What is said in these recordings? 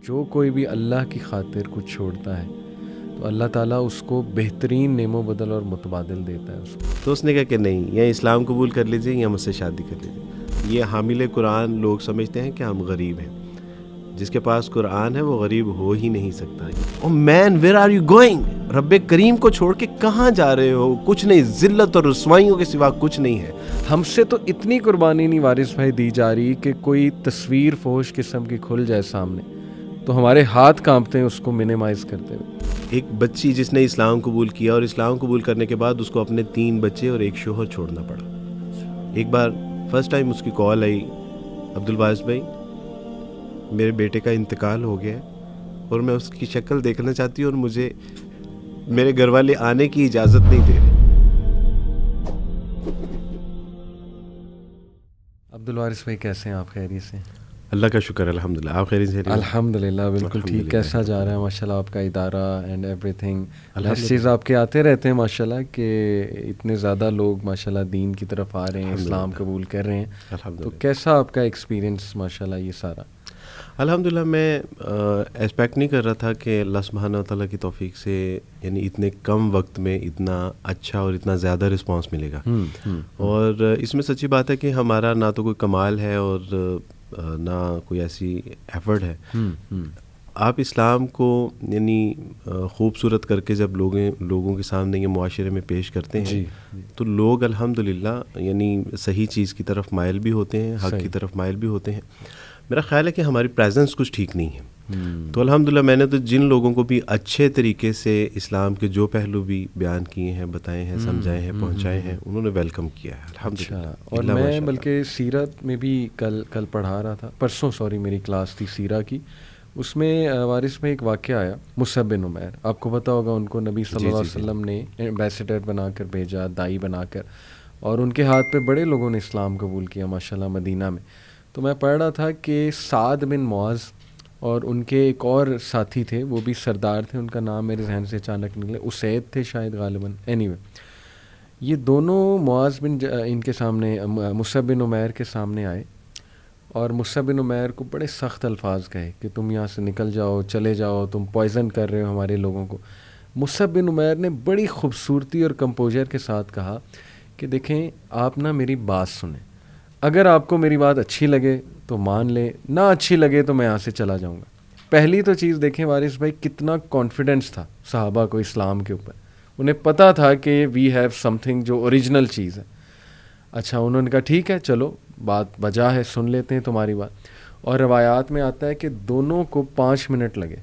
جو کوئی بھی اللہ کی خاطر کچھ چھوڑتا ہے تو اللہ تعالیٰ اس کو بہترین نعم و بدل اور متبادل دیتا ہے اس کو. تو اس نے کہا کہ نہیں، یا اسلام قبول کر لیجیے یا مجھ سے شادی کر لیجیے. یہ حامل قرآن لوگ سمجھتے ہیں کہ ہم غریب ہیں. جس کے پاس قرآن ہے وہ غریب ہو ہی نہیں سکتا. او مین ویئر آر یو گوئنگ؟ رب کریم کو چھوڑ کے کہاں جا رہے ہو؟ کچھ نہیں، ذلت اور رسوائیوں کے سوا کچھ نہیں ہے. ہم سے تو اتنی قربانی نہیں وارث بھائی دی جا رہی کہ کوئی تصویر فوش قسم کی کھل جائے سامنے تو ہمارے ہاتھ کانپتے ہیں اس کو منیمائز کرتے ہوئے. ایک بچی جس نے اسلام قبول کیا اور اسلام قبول کرنے کے بعد اس کو اپنے 3 بچے اور ایک شوہر چھوڑنا پڑا. ایک بار فرسٹ ٹائم اس کی کال آئی، عبدالواس بھائی میرے بیٹے کا انتقال ہو گیا ہے اور میں اس کی شکل دیکھنا چاہتی ہوں اور مجھے میرے گھر والے آنے کی اجازت نہیں دے رہے. عبدالوارث بھائی کیسے ہیں آپ؟ خیریت سے؟ اللہ کا شکر الحمدللہ. آپ خیریت سے؟ الحمد للہ بالکل ٹھیک. کیسا جا رہا ہے ماشاء اللہ آپ کا ادارہ اینڈ ایوری تھنگ؟ اس چیز آپ کے آتے رہتے ہیں ماشاء اللہ کہ اتنے زیادہ لوگ ماشاء اللہ دین کی طرف آ رہے ہیں، اسلام قبول کر رہے ہیں. تو کیسا آپ کا ایکسپیرینس ماشاء اللہ یہ سارا؟ الحمدللہ میں ایکسپیکٹ نہیں کر رہا تھا کہ اللہ سبحانہ و تعالیٰ کی توفیق سے یعنی اتنے کم وقت میں اتنا اچھا اور اتنا زیادہ رسپانس ملے گا. اور اس میں سچی بات ہے کہ ہمارا نہ تو کوئی کمال ہے اور نہ کوئی ایسی ایفرٹ ہے. آپ اسلام کو یعنی خوبصورت کر کے جب لوگوں کے سامنے یہ معاشرے میں پیش کرتے ہیں تو لوگ الحمدللہ یعنی صحیح چیز کی طرف مائل بھی ہوتے ہیں، حق کی طرف مائل بھی ہوتے ہیں. میرا خیال ہے کہ ہماری پریزنس کچھ ٹھیک نہیں ہے. تو الحمدللہ میں نے تو جن لوگوں کو بھی اچھے طریقے سے اسلام کے جو پہلو بھی بیان کیے ہیں، بتائے ہیں، سمجھائے ہیں، پہنچائے ہیں، انہوں نے ویلکم کیا ہے الحمدللہ. اور میں بلکہ سیرت میں بھی کل پڑھا رہا تھا، پرسوں میری کلاس تھی سیرہ کی. اس میں وارث میں ایک واقعہ آیا مصعب بن عمیر. آپ کو پتہ ہوگا ان کو نبی صلی اللہ علیہ وسلم نے ایمبیسیڈر بنا کر بھیجا، دائی بنا کر، اور ان کے ہاتھ پہ بڑے لوگوں نے اسلام قبول کیا ماشاءاللہ مدینہ میں. تو میں پڑھ رہا تھا کہ سعد بن معاذ اور ان کے ایک اور ساتھی تھے، وہ بھی سردار تھے، ان کا نام میرے ذہن سے اچانک نکلے، اسید تھے شاید غالباً. اینی وے یہ دونوں معاذ بن ان کے سامنے مصعب بن عمیر کے سامنے آئے اور مصعب بن عمیر کو بڑے سخت الفاظ کہے کہ تم یہاں سے نکل جاؤ، چلے جاؤ، تم پوائزن کر رہے ہو ہمارے لوگوں کو. مصعب بن عمیر نے بڑی خوبصورتی اور کمپوزر کے ساتھ کہا کہ دیکھیں آپ نا میری بات سنیں، اگر آپ کو میری بات اچھی لگے تو مان لیں، نہ اچھی لگے تو میں یہاں سے چلا جاؤں گا. پہلی تو چیز دیکھیں وارث بھائی کتنا کانفیڈنس تھا صحابہ کو اسلام کے اوپر. انہیں پتہ تھا کہ وی ہیو سم تھنگ جو اوریجنل چیز ہے. اچھا انہوں نے کہا ٹھیک ہے چلو بات بجا ہے، سن لیتے ہیں تمہاری بات. اور روایات میں آتا ہے کہ دونوں کو 5 منٹ لگے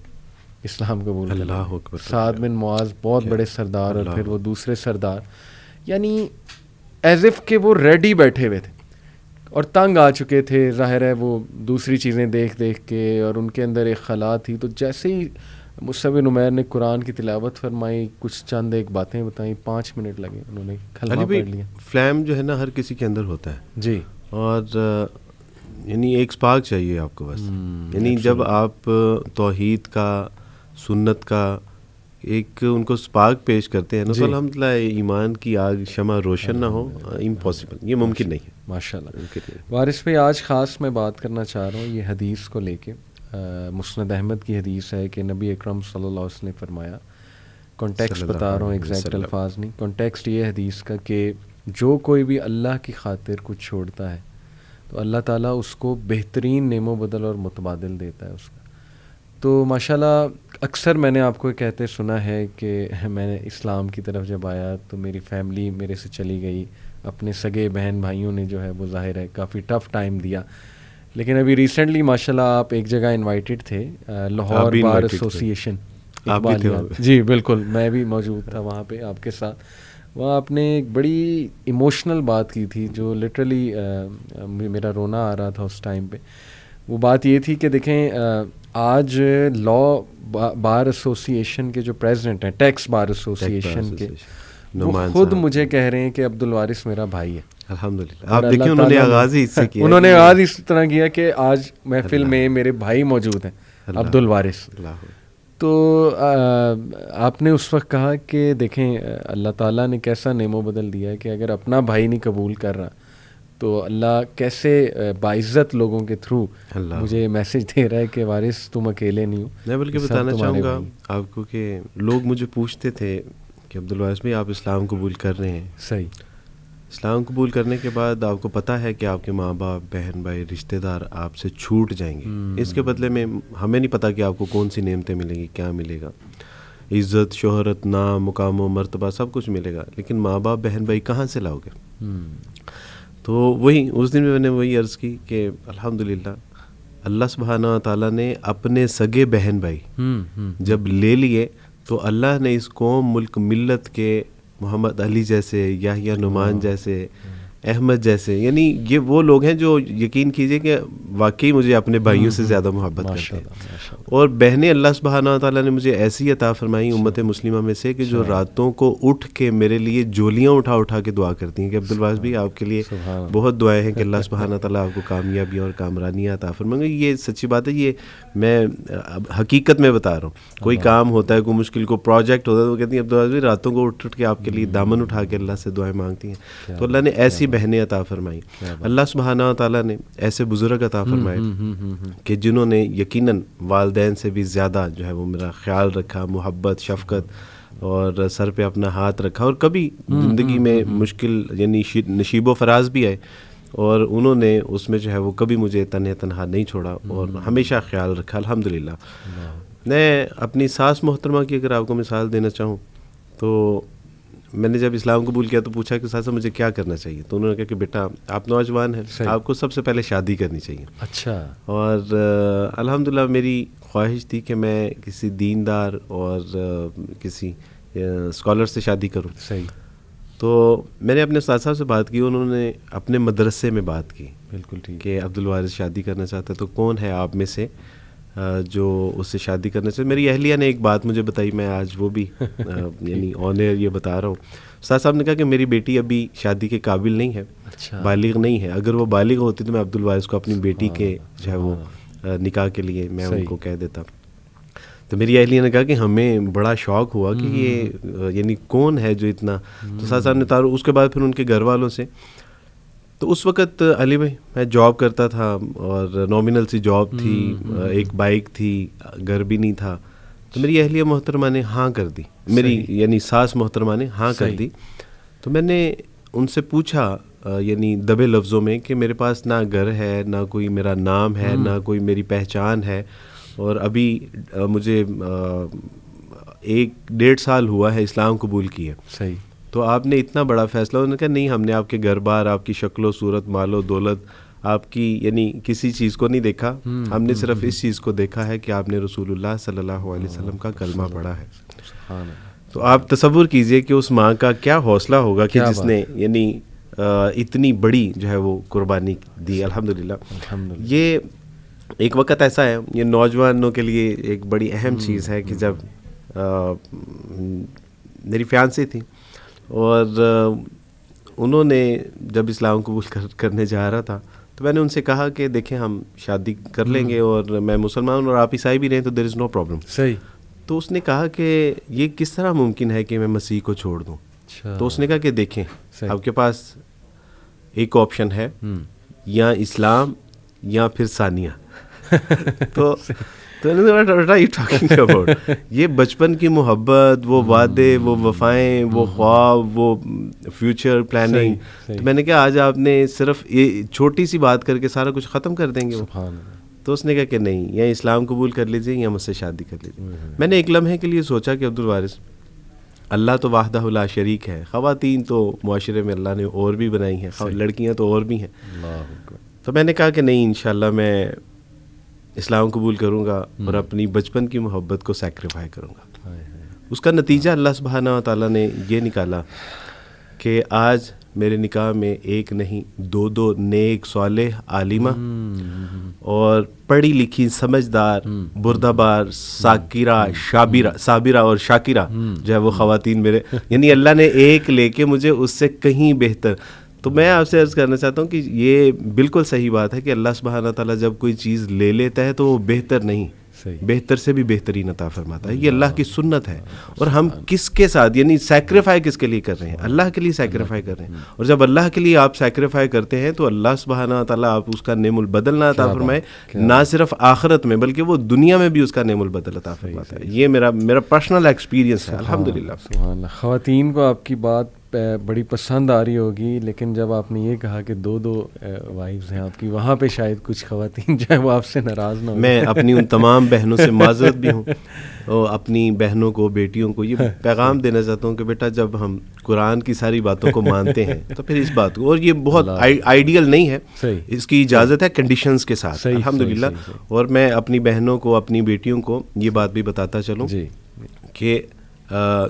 اسلام قبول کرنے. اللہ اکبر. سعد بن معاذ بہت بڑے سردار اور پھر وہ دوسرے سردار، یعنی ایز اف کہ وہ ریڈی بیٹھے ہوئے تھے اور تنگ آ چکے تھے، ظاہر ہے وہ دوسری چیزیں دیکھ کے، اور ان کے اندر ایک خلا تھی. تو جیسے ہی مصعب بن عمیر نے قرآن کی تلاوت فرمائی، کچھ چند ایک باتیں بتائیں، 5 منٹ لگے، انہوں نے کلمہ پڑھ لیا. فلیم جو ہے نا ہر کسی کے اندر ہوتا ہے جی، اور یعنی ایک سپارک چاہیے آپ کو بس. یعنی جب آپ توحید کا، سنت کا ایک ان کو سپارک پیش کرتے ہیں نا تو الحمدللہ ایمان کی آگ شمع روشن نہ ہو، امپاسبل، یہ ممکن نہیں ہے ماشاء اللہ. وارث بھائی آج خاص میں بات کرنا چاہ رہا ہوں یہ حدیث کو لے کے. مسند احمد کی حدیث ہے کہ نبی اکرم صلی اللہ علیہ وسلم نے فرمایا، کانٹیکسٹ بتا رہا ہوں، ایگزیکٹ الفاظ نہیں، کانٹیکسٹ یہ حدیث کا کہ جو کوئی بھی اللہ کی خاطر کچھ چھوڑتا ہے تو اللہ تعالیٰ اس کو بہترین نعم و بدل اور متبادل دیتا ہے اس کا. تو ماشاءاللہ اکثر میں نے آپ کو کہتے سنا ہے کہ میں نے اسلام کی طرف جب آیا تو میری فیملی میرے سے چلی گئی، اپنے سگے بہن بھائیوں نے جو ہے وہ ظاہر ہے کافی ٹف ٹائم دیا. لیکن ابھی ریسنٹلی ماشاءاللہ آپ ایک جگہ انوائٹیڈ تھے، لاہور بار ایسوسی ایشن. جی بالکل، میں بھی موجود تھا وہاں پہ آپ کے ساتھ. وہاں آپ نے ایک بڑی ایموشنل بات کی تھی جو لٹرلی میرا رونا آ رہا تھا اس ٹائم پہ. وہ بات یہ تھی کہ دیکھیں آج لا بار ایسوسی ایشن کے جو پریزیڈنٹ ہیں، ٹیکس بار ایسوسی ایشن کے، وہ خود مجھے کہہ رہے ہیں کہ عبدالوارث میرا بھائی ہے. الحمدللہ. آپ دیکھیں انہوں نے آغاز ہی اس سے کیا، انہوں نے آغاز اس طرح کیا کہ آج محفل میں میرے بھائی موجود ہیں عبدالوارث. تو آپ نے اس وقت کہا کہ دیکھیں اللہ تعالیٰ نے کیسا نعم و بدل دیا ہے کہ اگر اپنا بھائی نہیں قبول کر رہا تو اللہ کیسے باعزت لوگوں کے تھرو مجھے میسج دے رہا ہے کہ وارث تم اکیلے نہیں ہو. میں بلکہ بتانا چاہوں گا آپ کو کہ لوگ مجھے پوچھتے تھے کہ عبدالوارث بھائی آپ اسلام قبول کر رہے ہیں. صحیح. اسلام قبول کرنے کے بعد آپ کو پتہ ہے کہ آپ کے ماں باپ بہن بھائی رشتہ دار آپ سے چھوٹ جائیں گے. اس کے بدلے میں ہمیں نہیں پتہ کہ آپ کو کون سی نعمتیں ملیں گی, کیا ملے گا, عزت شہرت نام مقام و مرتبہ سب کچھ ملے گا, لیکن ماں باپ بہن بھائی کہاں سے لاؤ گے؟ تو وہی اس دن میں نے وہی عرض کی کہ الحمدللہ اللہ سبحانہ تعالیٰ نے اپنے سگے بہن بھائی جب لے لیے تو اللہ نے اس قوم ملک ملت کے محمد علی جیسے, یحییٰ نعمان جیسے, احمد جیسے, یعنی یہ وہ لوگ ہیں جو یقین کیجئے کہ واقعی مجھے اپنے بھائیوں سے زیادہ محبت کرتے ہیں. اور بہنیں اللہ سبحانہ تعالیٰ نے مجھے ایسی عطا فرمائی امت مسلمہ میں سے کہ جو راتوں کو اٹھ کے میرے لیے جولیاں اٹھا اٹھا کے دعا کرتی ہیں کہ عبدالوارث بھی آپ کے لیے بہت دعائیں ہیں کہ اللہ سبحانہ تعالیٰ آپ کو کامیابی اور کامرانیاں عطا فرمائیں. یہ سچی بات ہے, یہ میں حقیقت میں بتا رہا ہوں. کوئی کام ہوتا ہے, کوئی مشکل کو پروجیکٹ ہوتا ہے تو وہ کہتی ہیں عبدالوارث بھی راتوں کو اٹھ کے آپ کے لیے دامن اٹھا کے اللہ سے دعائیں مانگتی ہیں. تو اللہ نے ایسی بہنیں عطا فرمائی. اللہ سبحانہ تعالیٰ نے ایسے بزرگ عطا فرمائے کہ جنہوں نے یقیناً والدین سے بھی زیادہ جو ہے وہ میرا خیال رکھا, محبت شفقت, اور سر پہ اپنا ہاتھ رکھا. اور کبھی زندگی میں مشکل یعنی نشیب و فراز بھی آئے اور انہوں نے اس میں جو ہے وہ کبھی مجھے تنہا نہیں چھوڑا اور ہمیشہ خیال رکھا الحمدللہ. میں اپنی ساس محترمہ کی اگر آپ کو مثال دینا چاہوں تو میں نے جب اسلام قبول کیا تو پوچھا کہ ساس مجھے کیا کرنا چاہیے, تو انہوں نے کہا کہ بیٹا آپ نوجوان ہیں, آپ کو سب سے پہلے شادی کرنی چاہیے. اچھا. اور الحمدللہ میری خواہش تھی کہ میں کسی دیندار اور کسی اسکالر سے شادی کروں. صحیح. تو میں نے اپنے استاد صاحب سے بات کی, انہوں نے اپنے مدرسے میں بات کی. بالکل ٹھیک. کہ عبدالوارث شادی کرنا چاہتا ہے تو کون ہے آپ میں سے جو اس سے شادی کرنا چاہیے. میری اہلیہ نے ایک بات مجھے بتائی, میں آج وہ بھی یعنی آن ایئر یہ بتا رہا ہوں. استاد صاحب نے کہا کہ میری بیٹی ابھی شادی کے قابل نہیں ہے, بالغ نہیں ہے. اگر وہ بالغ ہوتی تو میں عبدالوارث کو اپنی بیٹی کے جو ہے وہ نکاح کے لیے میں ان کو کہہ دیتا. تو میری اہلیہ نے کہا کہ ہمیں بڑا شوق ہوا کہ یہ یعنی کون ہے جو اتنا. تو استاد صاحب نے اس کے بعد پھر ان کے گھر والوں سے, تو اس وقت علی بھائی میں جاب کرتا تھا اور نامنل سی جاب تھی, ایک بائک تھی, گھر بھی نہیں تھا. تو میری اہلیہ محترمہ نے ہاں کر دی, میری یعنی ساس محترمہ نے ہاں کر دی. تو میں نے ان سے پوچھا یعنی دبے لفظوں میں کہ میرے پاس نہ گھر ہے, نہ کوئی میرا نام ہے, نہ کوئی میری پہچان ہے, اور ابھی مجھے 1-1.5 سال ہوا ہے اسلام قبول کیے. صحیح. تو آپ نے اتنا بڑا فیصلہ, انہوں نے کہا نہیں ہم نے آپ کے گھر بار, آپ کی شکل و صورت, مال و دولت, آپ کی یعنی کسی چیز کو نہیں دیکھا, ہم نے صرف اس چیز کو دیکھا ہے کہ آپ نے رسول اللہ صلی اللہ علیہ وسلم کا کلمہ پڑھا ہے. تو آپ تصور کیجئے کہ اس ماں کا کیا حوصلہ ہوگا کہ جس نے یعنی اتنی بڑی جو ہے وہ قربانی دی. الحمدللہ. یہ ایک وقت ایسا ہے, یہ نوجوانوں کے لیے ایک بڑی اہم چیز ہے کہ جب میری فیانسی تھی اور انہوں نے جب اسلام قبول کرنے جا رہا تھا تو میں نے ان سے کہا کہ دیکھیں ہم شادی کر لیں گے اور میں مسلمان اور آپ عیسائی بھی رہیں تو دیر از نو پرابلم. صحیح. تو اس نے کہا کہ یہ کس طرح ممکن ہے کہ میں مسیح کو چھوڑ دوں. تو اس نے کہا کہ دیکھیں آپ کے پاس ایک آپشن ہے, یا اسلام یا پھر ثانیہ. تو یہ بچپن کی محبت, وہ وعدے, وہ وفائیں, وہ خواب, وہ فیوچر پلاننگ. تو میں نے کہا آج آپ نے صرف یہ چھوٹی سی بات کر کے سارا کچھ ختم کر دیں گے. تو اس نے کہا کہ نہیں, یا اسلام قبول کر لیجیے یا مجھ سے شادی کر لیجیے. میں نے ایک لمحے کے لیے سوچا کہ عبدالوارث اللہ تو وحدہ لا شریک ہے, خواتین تو معاشرے میں اللہ نے اور بھی بنائی ہیں, لڑکیاں تو اور بھی ہیں. تو میں نے کہا کہ نہیں انشاءاللہ میں اسلام قبول کروں گا اور اپنی بچپن کی محبت کو سیکریفائی کروں گا. اس کا نتیجہ اللہ سبحانہ و تعالیٰ نے یہ نکالا کہ آج میرے نکاح میں ایک نہیں 2 نیک صالح عالمہ اور پڑھی لکھی سمجھدار بردہ بار ساکرہ صابرہ اور شاکرہ جو ہے وہ خواتین میرے, یعنی اللہ نے ایک لے کے مجھے اس سے کہیں بہتر. تو میں آپ سے عرض کرنا چاہتا ہوں کہ یہ بالکل صحیح بات ہے کہ اللہ سبحانہ تعالیٰ جب کوئی چیز لے لیتا ہے تو وہ بہتر نہیں, بہتر سے بھی بہترین عطا فرماتا ہے. یہ اللہ کی سنت ہے. اور ہم کس کے ساتھ یعنی سیکریفائی کس کے لیے کر رہے ہیں؟ اللہ کے لیے سیکریفائی کر رہے ہیں. اور جب اللہ کے لیے آپ سیکریفائی کرتے ہیں تو اللہ سبحانہ و تعالیٰ آپ اس کا نعم البدل نہ عطا فرمائے، نہ صرف آخرت میں بلکہ وہ دنیا میں بھی اس کا نعم البدل عطا فرماتا ہے. یہ میرا پرسنل ایکسپیرینس ہے الحمدللہ. خواتین کو آپ کی بات بڑی پسند آ رہی ہوگی، لیکن جب آپ نے یہ کہا کہ 2 وائفز ہیں آپ کی، وہاں پہ شاید کچھ خواتین جو ہے وہ آپ سے ناراض نہ ہو. میں اپنی ان تمام بہنوں سے معذرت بھی ہوں، اور اپنی بہنوں کو، بیٹیوں کو یہ پیغام دینا چاہتا ہوں کہ بیٹا جب ہم قرآن کی ساری باتوں کو مانتے ہیں تو پھر اس بات کو، اور یہ بہت آئیڈیل نہیں ہے، اس کی اجازت ہے کنڈیشنز کے ساتھ الحمدللہ. اور میں اپنی بہنوں کو، اپنی بیٹیوں کو یہ بات بھی بتاتا چلوں کہ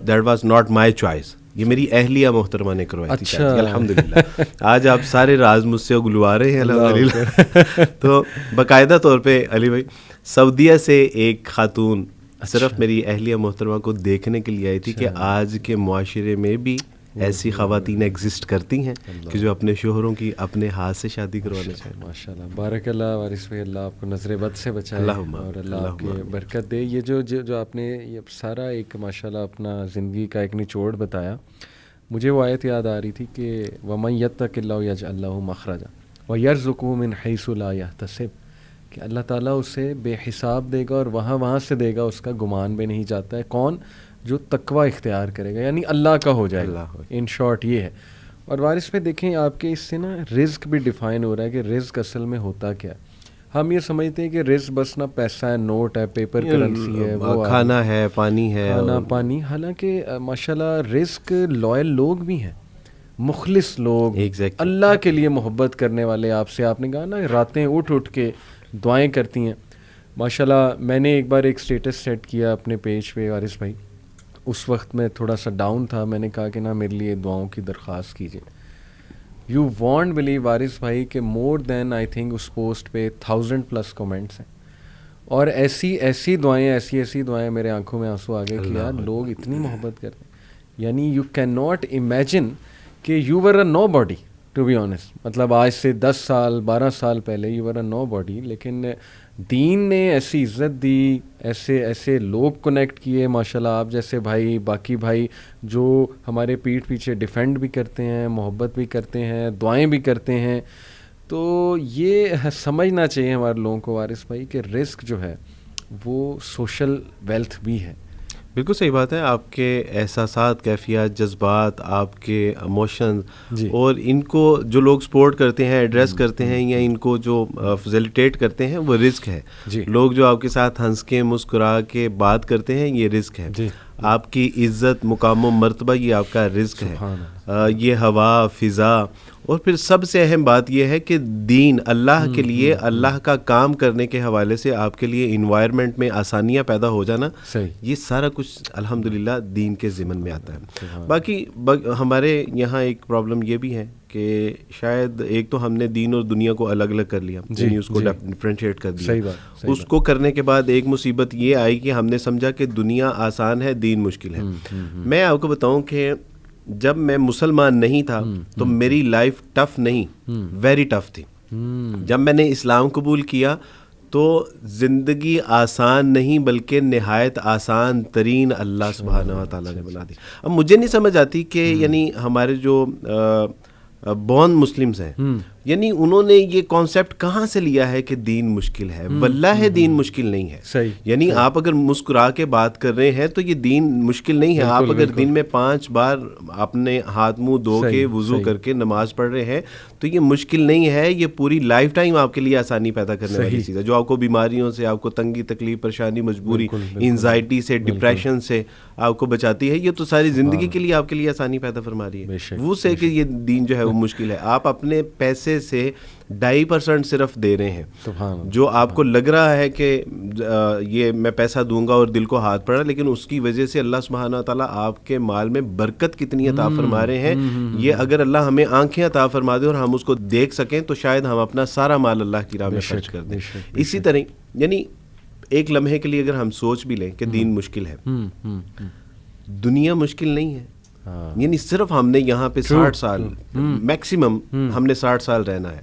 that was not my choice, یہ میری اہلیہ محترمہ نے کروائی تھی شادی الحمدللہ. آج آپ سارے راز مجھ سے اگلوا رہے ہیں الحمدللہ. تو باقاعدہ طور پہ علی بھائی سعودیہ سے ایک خاتون صرف میری اہلیہ محترمہ کو دیکھنے کے لیے آئی تھی کہ آج کے معاشرے میں بھی ایسی خواتین ایگزسٹ کرتی ہیں کہ جو اپنے شوہروں کی اپنے ہاتھ سے شادی کروانا چاہیں. ماشاءاللہ، بارک اللہ وارث بھائی، اللہ آپ کو نظر بد سے بچائے اور اللہ آپ کی برکت دے. یہ جو آپ نے یہ سارا ایک ماشاءاللہ اپنا زندگی کا ایک نچوڑ بتایا، مجھے وہ آیت یاد آ رہی تھی کہ وَمَن يَتَّقِ اللَّهَ يَجْعَل لَهُ مَخْرَجًا وَيَرْزُقْهُ مِنْ حَيْثُ لَا يَحْتَسِبُ، کہ اللہ تعالیٰ اسے بے حساب دے گا اور وہاں سے دے گا، اس کا گمان بھی نہیں جاتا ہے. کون؟ جو تقوی اختیار کرے گا، یعنی اللہ کا ہو جائے گا. ان شارٹ یہ ہے. اور وارث پہ دیکھیں آپ کے اس سے نا رزق بھی ڈیفائن ہو رہا ہے کہ رزق اصل میں ہوتا کیا ہے. ہم یہ سمجھتے ہیں کہ رزق بس نا پیسہ ہے، نوٹ ہے، پیپر کرنسی ہے، وہ کھانا ہے، پانی ہے، کھانا پانی. حالانکہ ماشاءاللہ رزق لوئل لوگ بھی ہیں، مخلص لوگ، اللہ کے لیے محبت کرنے والے. آپ نے کہا نا راتیں اٹھ کے دعائیں کرتی ہیں. ماشاءاللہ میں نے ایک بار ایک سٹیٹس سیٹ کیا اپنے پیج پہ وارث بھائی، اس وقت میں تھوڑا سا ڈاؤن تھا. میں نے کہا کہ نا میرے لیے دعاؤں کی درخواست کیجیے. یو وانٹ بلیو وارث بھائی کہ مور دین آئی تھنک اس پوسٹ پہ 1000+ کمنٹس ہیں، اور ایسی دعائیں میرے آنکھوں میں آنسو آ گئے کہ یار لوگ اتنی محبت کرتے ہیں. یعنی یو کین ناٹ امیجن کہ you're a nobody to be honest. مطلب آج سے 10 سال 12 سال پہلے you were a know body, لیکن دین نے ایسی عزت دی، ایسے لوگ کنیکٹ کیے ماشاءاللہ. آپ جیسے بھائی، باقی بھائی جو ہمارے پیٹھ پیچھے ڈیفینڈ بھی کرتے ہیں، محبت بھی کرتے ہیں، دعائیں بھی کرتے ہیں. تو یہ سمجھنا چاہیے ہمارے لوگوں کو وارث بھائی کہ رزق جو ہے وہ سوشل ویلتھ بھی ہے. بالکل صحیح بات ہے. آپ کے احساسات، کیفیات، جذبات، آپ کے ایموشنز، اور ان کو جو لوگ سپورٹ کرتے ہیں، ایڈریس کرتے ہیں، یا ان کو جو فیسیلیٹیٹ کرتے ہیں، وہ رزق ہے. لوگ جو آپ کے ساتھ ہنس کے مسکرا کے بات کرتے ہیں، یہ رزق ہے. آپ کی عزت، مقام و مرتبہ، یہ آپ کا رزق ہے. یہ ہوا، فضا، اور پھر سب سے اہم بات یہ ہے کہ دین، اللہ کے لیے اللہ کا کام کرنے کے حوالے سے آپ کے لیے انوائرمنٹ میں آسانیاں پیدا ہو جانا، یہ سارا کچھ الحمدللہ دین کے ضمن میں آتا ہے. باقی ہمارے یہاں ایک پرابلم یہ بھی ہے کہ شاید ایک تو ہم نے دین اور دنیا کو الگ الگ کر لیا، یعنی اس کو ڈفرینشیٹ کر دیا. اس کو کرنے کے بعد ایک مصیبت یہ آئی کہ ہم نے سمجھا کہ دنیا آسان ہے، دین مشکل ہے. میں آپ کو بتاؤں کہ جب میں مسلمان نہیں تھا تو میری لائف ٹف نہیں، ویری ٹف تھی. جب میں نے اسلام قبول کیا تو زندگی آسان نہیں بلکہ نہایت آسان ترین اللہ سبحانہ و تعالیٰ نے بنا دی. اب مجھے نہیں سمجھ آتی کہ یعنی ہمارے جو بورن مسلمز ہیں، یعنی انہوں نے یہ کانسیپٹ کہاں سے لیا ہے کہ دین مشکل ہے. واللہ دین مشکل نہیں ہے. یعنی آپ اگر مسکرا کے بات کر رہے ہیں تو یہ دین مشکل نہیں ہے. آپ اگر دن میں 5 بار اپنے ہاتھ منہ دھو کے وضو کر کے نماز پڑھ رہے ہیں تو یہ مشکل نہیں ہے. یہ پوری لائف ٹائم آپ کے لیے آسانی پیدا کرنے والی چیز ہے، جو آپ کو بیماریوں سے، آپ کو تنگی تکلیف، پریشانی، مجبوری، انزائٹی سے، ڈپریشن سے آپ کو بچاتی ہے. یہ تو ساری زندگی کے لیے آپ کے لیے آسانی پیدا فرما رہی ہے. وہ سے کہ یہ دین جو ہے وہ مشکل ہے. آپ اپنے پیسے سے 2.5% صرف دے رہے ہیں. جو آپ کو لگ رہا ہے کہ یہ میں پیسہ دوں گا اور دل کو ہاتھ پڑا، لیکن اس کی وجہ سے اللہ سبحانہ و تعالیٰ آپ کے مال میں برکت کتنی عطا فرما رہے ہیں. یہ اگر اللہ ہمیں آنکھیں عطا فرما دے اور ہم اس کو دیکھ سکیں تو شاید ہم اپنا سارا مال اللہ کی راہ میں خرچ کر دیں. اسی طرح یعنی ایک لمحے کے لیے اگر ہم سوچ بھی لیں کہ دین مشکل ہے، دنیا مشکل نہیں ہے. یعنی صرف ہم نے یہاں پہ 60 سال میکسیمم ہم نے 60 سال رہنا ہے،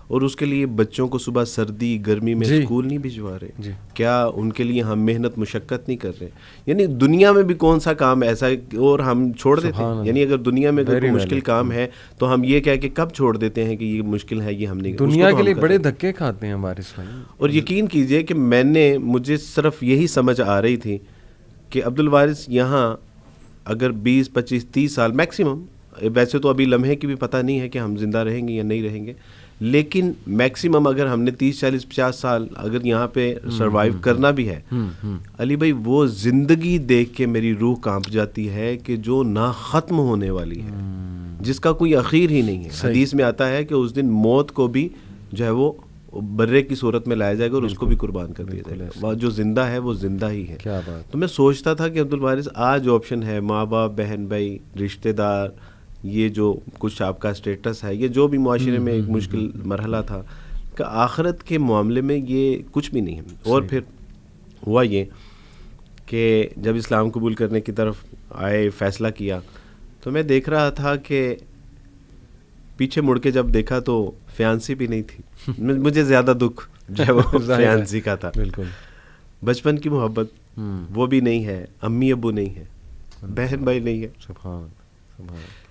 اور اس کے لیے بچوں کو صبح سردی گرمی میں اسکول نہیں بھجوا رہے؟ کیا ان کے لیے ہم محنت مشقت نہیں کر رہے؟ یعنی دنیا میں بھی کون سا کام ایسا اور ہم چھوڑ دیتے ہیں؟ یعنی اگر دنیا میں کوئی مشکل کام ہے تو ہم یہ کہہ کے کب چھوڑ دیتے ہیں کہ یہ مشکل ہے، یہ ہم نہیں، دنیا کے لیے بڑے دھکے کھاتے ہیں ہمارے بھائی. اور یقین کیجئے کہ مجھے صرف یہی سمجھ آ رہی تھی کہ عبد الوارث یہاں اگر 20 25 30 سال میکسیمم، ویسے تو ابھی لمحے کی بھی پتہ نہیں ہے کہ ہم زندہ رہیں گے یا نہیں رہیں گے، لیکن میکسیمم اگر ہم نے 30 40 50 سال اگر یہاں پہ سروائیو کرنا بھی ہے، علی بھائی وہ زندگی دیکھ کے میری روح کانپ جاتی ہے کہ جو نہ ختم ہونے والی ہے، جس کا کوئی اخیر ہی نہیں ہے. حدیث میں آتا ہے کہ اس دن موت کو بھی جو ہے وہ برے کی صورت میں لایا جائے گا اور اس کو بھی قربان کر دیا جائے گا. جو زندہ ہے وہ زندہ ہی ہے. تو میں سوچتا تھا کہ عبد الوارث آج آپشن ہے، ماں باپ بہن بھائی رشتہ دار، یہ جو کچھ آپ کا اسٹیٹس ہے، یہ جو بھی معاشرے میں ایک مشکل مرحلہ تھا، کہ آخرت کے معاملے میں یہ کچھ بھی نہیں ہے. اور پھر ہوا یہ کہ جب اسلام قبول کرنے کی طرف آئے، فیصلہ کیا، تو میں دیکھ رہا تھا کہ پیچھے مڑ کے جب دیکھا تو فیانسی بھی نہیں تھی. مجھے زیادہ دکھ جو ہے وہ فیانسی کا تھا. بالکل بچپن کی محبت وہ بھی نہیں ہے، امی ابو نہیں ہے، بہن بھائی نہیں ہے،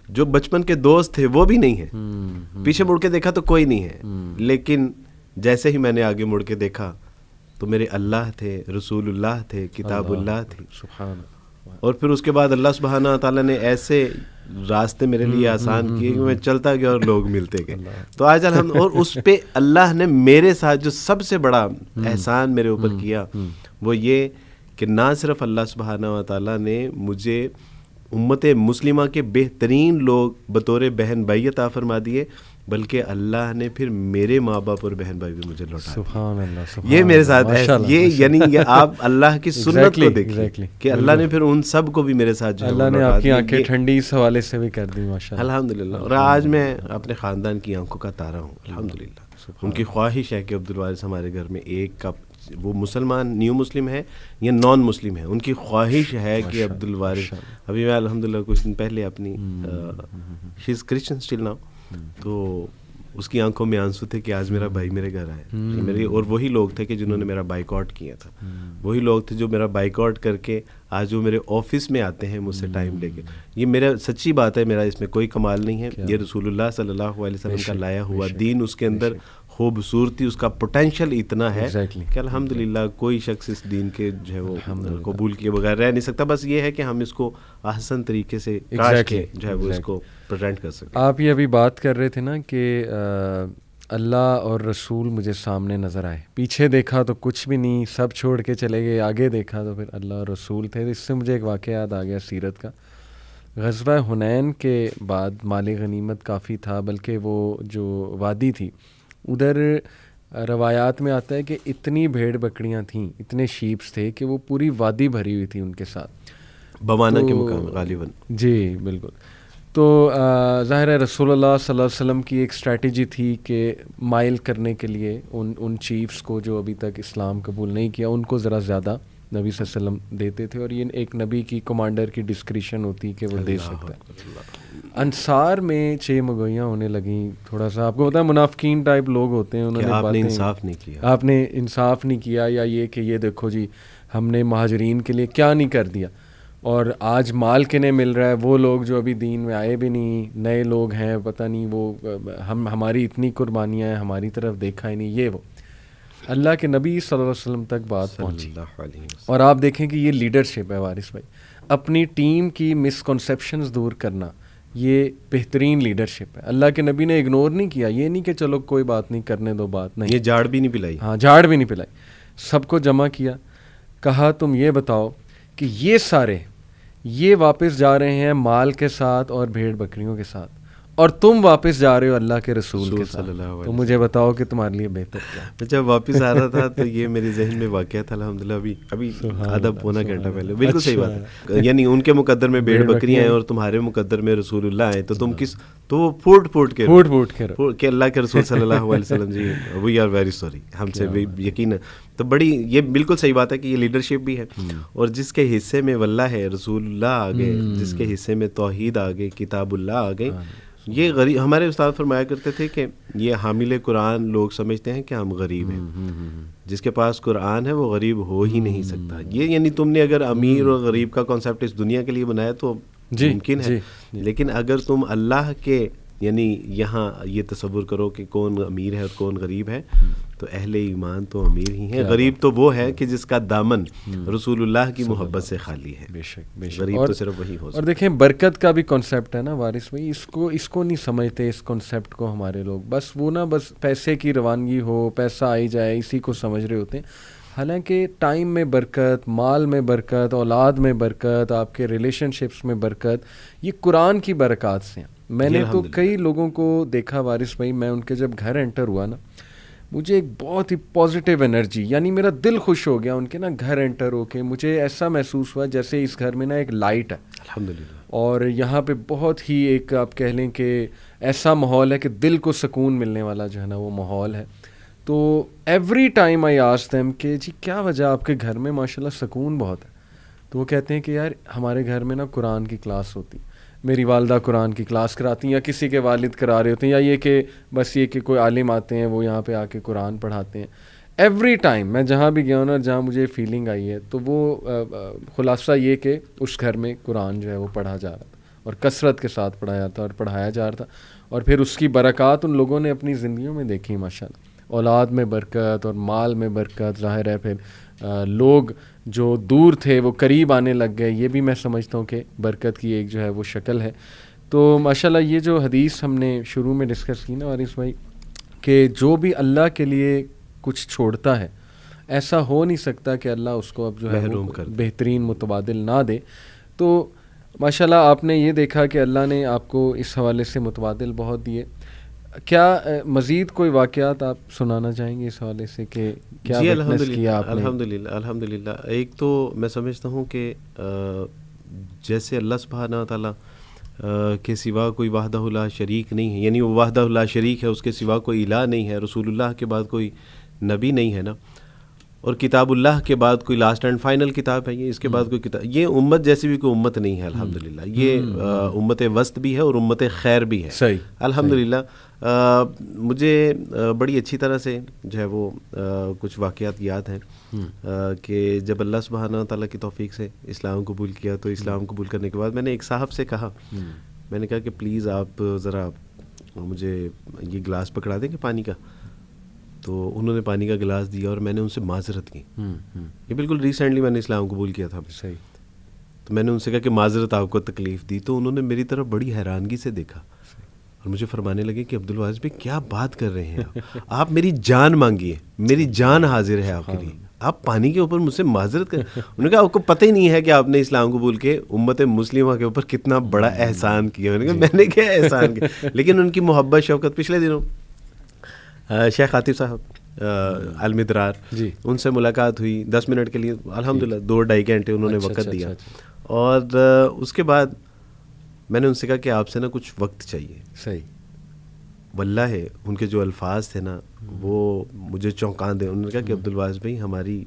جو بچپن کے دوست تھے وہ بھی نہیں ہے. پیچھے مڑ کے دیکھا تو کوئی نہیں ہے، لیکن جیسے ہی میں نے آگے مڑ کے دیکھا تو میرے اللہ تھے، رسول اللہ تھے، کتاب اللہ تھی. اور پھر اس کے بعد اللہ سبحانہ تعالیٰ نے ایسے راستے میرے لیے آسان کیے کہ میں چلتا گیا اور لوگ ملتے گئے. تو آج اور اس پہ اللہ نے میرے ساتھ جو سب سے بڑا احسان میرے اوپر کیا وہ یہ کہ نہ صرف اللہ سبحانہ تعالیٰ نے مجھے امت مسلمہ کے بہترین لوگ بطور بہن بھائی عطا فرما دیے، بلکہ اللہ نے پھر میرے ماں باپ اور بہن بھائی بھی مجھے لوٹا. سبحان اللہ. یہ میرے ساتھ ہے. یہ یعنی آپ اللہ کی سنت کو دیکھیں کہ اللہ نے پھر ان سب کو بھی میرے ساتھ جو اللہ نے آپ کی آنکھیں ٹھنڈی اس حوالے سے بھی کر دی ماشاءاللہ. الحمدللہ. اور آج میں اپنے خاندان کی آنکھوں کا تارا ہوں الحمدللہ. ان کی خواہش ہے کہ عبد الوارث ہمارے گھر میں ایک کپ، وہ مسلمان نیو مسلم ہے یا نان مسلم ہے، ان کی خواہش ہے کہ عبد الوارث، ابھی میں الحمدللہ کچھ دن پہلے اپنی شی از کرسچن اسٹل ناؤ، تو اس کی آنکھوں میں آنسو تھے کہ آج میرا بھائی میرے گھر آیا. میرے اور وہی لوگ تھے کہ جنہوں نے میرا بائیک آؤٹ کیا تھا، وہی لوگ تھے جو میرا بائیک آؤٹ کر کے آج وہ میرے آفس میں آتے ہیں مجھ سے ٹائم لے کے. یہ میرا سچی بات ہے، میرا اس میں کوئی کمال نہیں ہے. یہ رسول اللہ صلی اللہ علیہ وسلم کا لایا ہوا دین، اس کے اندر خوبصورتی، اس کا پوٹینشیل اتنا ہے کہ الحمدللہ کوئی شخص اس دین کے جو ہے وہ قبول کیے بغیر رہ نہیں سکتا. بس یہ ہے کہ ہم اس کو احسن طریقے سے کاش کے جو ہے وہ اس کو پریزنٹ کر سکیں. آپ یہ ابھی بات کر رہے تھے نا کہ اللہ اور رسول مجھے سامنے نظر آئے، پیچھے دیکھا تو کچھ بھی نہیں، سب چھوڑ کے چلے گئے، آگے دیکھا تو پھر اللہ اور رسول تھے. اس سے مجھے ایک واقعہ یاد آ گیا سیرت کا. غزوہ حنین کے بعد مال غنیمت کافی تھا، بلکہ وہ جو وادی تھی ادھر روایات میں آتا ہے کہ اتنی بھیڑ بکریاں تھیں، اتنے شیپس تھے کہ وہ پوری وادی بھری ہوئی تھی ان کے ساتھ، بوانا کے مقام غالباً. جی بالکل. تو ظاہر ہے رسول اللہ صلی اللہ علیہ وسلم کی ایک اسٹریٹجی تھی کہ مائل کرنے کے لیے ان چیفس کو جو ابھی تک اسلام قبول نہیں کیا، ان کو ذرا زیادہ نبی صلی اللہ علیہ وسلم دیتے تھے، اور یہ ایک نبی کی کمانڈر کی ڈسکریشن ہوتی کہ وہ دے سکتا ہے. انصار میں 6 مگوئیاں ہونے لگیں. تھوڑا سا آپ کو پتا ہے منافقین ٹائپ لوگ ہوتے ہیں، انہوں نے آپ نے انصاف نہیں کیا، آپ نے انصاف نہیں کیا، یا یہ کہ یہ دیکھو جی ہم نے مہاجرین کے لیے کیا نہیں کر دیا، اور آج مال کنے مل رہا ہے. وہ لوگ جو ابھی دین میں آئے بھی نہیں، نئے لوگ ہیں، پتہ نہیں وہ ہماری اتنی قربانیاں ہیں، ہماری طرف دیکھا ہی نہیں. یہ وہ اللہ کے نبی صلی اللہ علیہ وسلم تک بات پہنچی. اور آپ دیکھیں کہ یہ لیڈرشپ ہے وارث بھائی، اپنی ٹیم کی مسکنسیپشنز دور کرنا، یہ بہترین لیڈرشپ ہے. اللہ کے نبی نے اگنور نہیں کیا، یہ نہیں کہ چلو کوئی بات نہیں، کرنے دو بات، نہیں، یہ جھاڑ بھی نہیں پلائی. ہاں جھاڑ بھی نہیں پلائی، سب کو جمع کیا، کہا تم یہ بتاؤ کہ یہ سارے یہ واپس جا رہے ہیں مال کے ساتھ اور بھیڑ بکریوں کے ساتھ، اور تم واپس جا رہے ہو اللہ کے رسول کے ساتھ، تو مجھے بتاؤ کہ تمہارے لیے بہتر کیا. جب واپس آ رہا تھا تو یہ میرے ذہن میں واقعہ تھا الحمدللہ، ابھی آدھا پونا گھنٹہ پہلے. بالکل صحیح بات ہے. یعنی ان کے مقدر میں بھیڑ بکریاں ہیں اور تمہارے مقدر میں رسول اللہ ہیں، تو تم کس، تو وہ پھوٹ کے کہ اللہ کے رسول صلی اللہ علیہ وسلم جی وی آر ویری سوری، ہم سے بھی یقین ہے. تو بڑی یہ بالکل صحیح بات ہے کہ یہ لیڈرشپ بھی ہے. اور جس کے حصے میں واللہ ہے، رسول اللہ آ گئے، جس کے حصے میں توحید آ گئی، کتاب اللہ آ گئی، یہ غریب، ہمارے استاد فرمایا کرتے تھے کہ یہ حامل قرآن لوگ سمجھتے ہیں کہ ہم غریب ہیں، جس کے پاس قرآن ہے وہ غریب ہو ہی نہیں سکتا. یہ یعنی تم نے اگر امیر اور غریب کا کانسیپٹ اس دنیا کے لیے بنایا تو ممکن ہے، لیکن اگر تم اللہ کے یعنی یہاں یہ تصور کرو کہ کون امیر ہے اور کون غریب ہے، تو اہل ایمان تو امیر ہی ہیں. غریب تو وہ ہے کہ جس کا دامن رسول اللہ کی محبت سے خالی ہے. بے شک بے شک. غریب تو صرف وہی ہو سکتا. اور دیکھیں برکت کا بھی کانسیپٹ ہے نا وارث بھائی، اس کو نہیں سمجھتے اس کانسیپٹ کو ہمارے لوگ. بس وہ نا بس پیسے کی روانگی ہو، پیسہ آئی جائے، اسی کو سمجھ رہے ہوتے ہیں. حالانکہ ٹائم میں برکت، مال میں برکت، اولاد میں برکت، آپ کے ریلیشن شپس میں برکت، یہ قرآن کی برکات سے ہیں. میں نے تو کئی لوگوں کو دیکھا وارث بھائی، میں ان کے جب گھر انٹر ہوا نا، مجھے ایک بہت ہی پازیٹیو انرجی، یعنی میرا دل خوش ہو گیا ان کے نا گھر انٹر ہو کے. مجھے ایسا محسوس ہوا جیسے اس گھر میں نا ایک لائٹ ہے الحمدللہ، اور یہاں پہ بہت ہی ایک آپ کہہ لیں کہ ایسا ماحول ہے کہ دل کو سکون ملنے والا جو ہے نا وہ ماحول ہے. تو every time I ask them کہ جی کیا وجہ آپ کے گھر میں ماشاءاللہ سکون بہت ہے. تو وہ کہتے ہیں کہ یار ہمارے گھر میں نا قرآن کی کلاس ہوتی، میری والدہ قرآن کی کلاس کراتی ہیں، یا کسی کے والد کرا رہے ہوتے ہیں، یا یہ کہ بس یہ کہ کوئی عالم آتے ہیں وہ یہاں پہ آ کے قرآن پڑھاتے ہیں. ایوری ٹائم میں جہاں بھی گیا ہوں نا، جہاں مجھے فیلنگ آئی ہے، تو وہ خلاصہ یہ کہ اس گھر میں قرآن جو ہے وہ پڑھا جا رہا تھا اور کثرت کے ساتھ پڑھایا تھا اور پڑھایا جا رہا تھا. اور پھر اس کی برکات ان لوگوں نے اپنی زندگیوں میں دیکھی ماشاءاللہ. اولاد میں برکت اور مال میں برکت، ظاہر ہے پھر لوگ جو دور تھے وہ قریب آنے لگ گئے. یہ بھی میں سمجھتا ہوں کہ برکت کی ایک جو ہے وہ شکل ہے. تو ماشاءاللہ یہ جو حدیث ہم نے شروع میں ڈسکس کی نا وارث بھائی، کہ جو بھی اللہ کے لیے کچھ چھوڑتا ہے ایسا ہو نہیں سکتا کہ اللہ اس کو اب جو ہے بہترین متبادل نہ دے. تو ماشاءاللہ آپ نے یہ دیکھا کہ اللہ نے آپ کو اس حوالے سے متبادل بہت دیے. کیا مزید کوئی واقعات آپ سنانا چاہیں گے اس حوالے سے کہ کیا وٹنس کیا آپ نے؟ الحمدللہ. ایک تو میں سمجھتا ہوں کہ جیسے اللہ سبحانہ و تعالیٰ کے سوا کوئی وحدہ لا شریک نہیں ہے، یعنی وہ وحدہ لا شریک ہے، اس کے سوا کوئی الہ نہیں ہے، رسول اللہ کے بعد کوئی نبی نہیں ہے نا، اور کتاب اللہ کے بعد کوئی لاسٹ اینڈ فائنل کتاب ہے یہ، اس کے بعد کوئی کتاب، یہ امت جیسی بھی کوئی امت نہیں ہے الحمدللہ. یہ امت وسط بھی ہے اور امت خیر بھی ہے. صحیح الحمدللہ. مجھے بڑی اچھی طرح سے جو ہے وہ کچھ واقعات یاد ہیں کہ جب اللہ سبحانہ تعالیٰ کی توفیق سے اسلام قبول کیا، تو اسلام قبول کرنے کے بعد میں نے ایک صاحب سے کہا، میں نے کہا کہ پلیز آپ ذرا مجھے یہ گلاس پکڑا دیں کہ پانی کا. تو انہوں نے پانی کا گلاس دیا اور میں نے ان سے معذرت کی. یہ بالکل ریسنٹلی میں نے اسلام قبول کیا تھا. صحیح. تو میں نے ان سے کہا کہ معذرت آپ کو تکلیف دی. تو انہوں نے میری طرف بڑی حیرانگی سے دیکھا اور مجھے فرمانے لگے کہ عبدالواحد بھائی کیا بات کر رہے ہیں آپ میری جان مانگیے، میری جان حاضر ہے آپ کے لیے، آپ پانی کے اوپر مجھ سے معذرت کریں. انہوں نے کہا آپ کو پتہ ہی نہیں ہے کہ آپ نے اسلام قبول کے امت مسلمہ کے اوپر کتنا بڑا احسان کیا. میں نے کیا احسان کیا. لیکن ان کی محبت شفقت. پچھلے دنوں شیخ عاطف صاحب المدرار جی، ان سے ملاقات ہوئی 10 منٹ کے لیے، الحمدللہ 2-2.5 گھنٹے انہوں نے وقت دیا. اور اس کے بعد میں نے ان سے کہا کہ آپ سے نا کچھ وقت چاہیے. صحیح. واللہ ہے ان کے جو الفاظ تھے نا وہ مجھے چونکان دے. انہوں نے کہا کہ عبدالواحد بھائی ہماری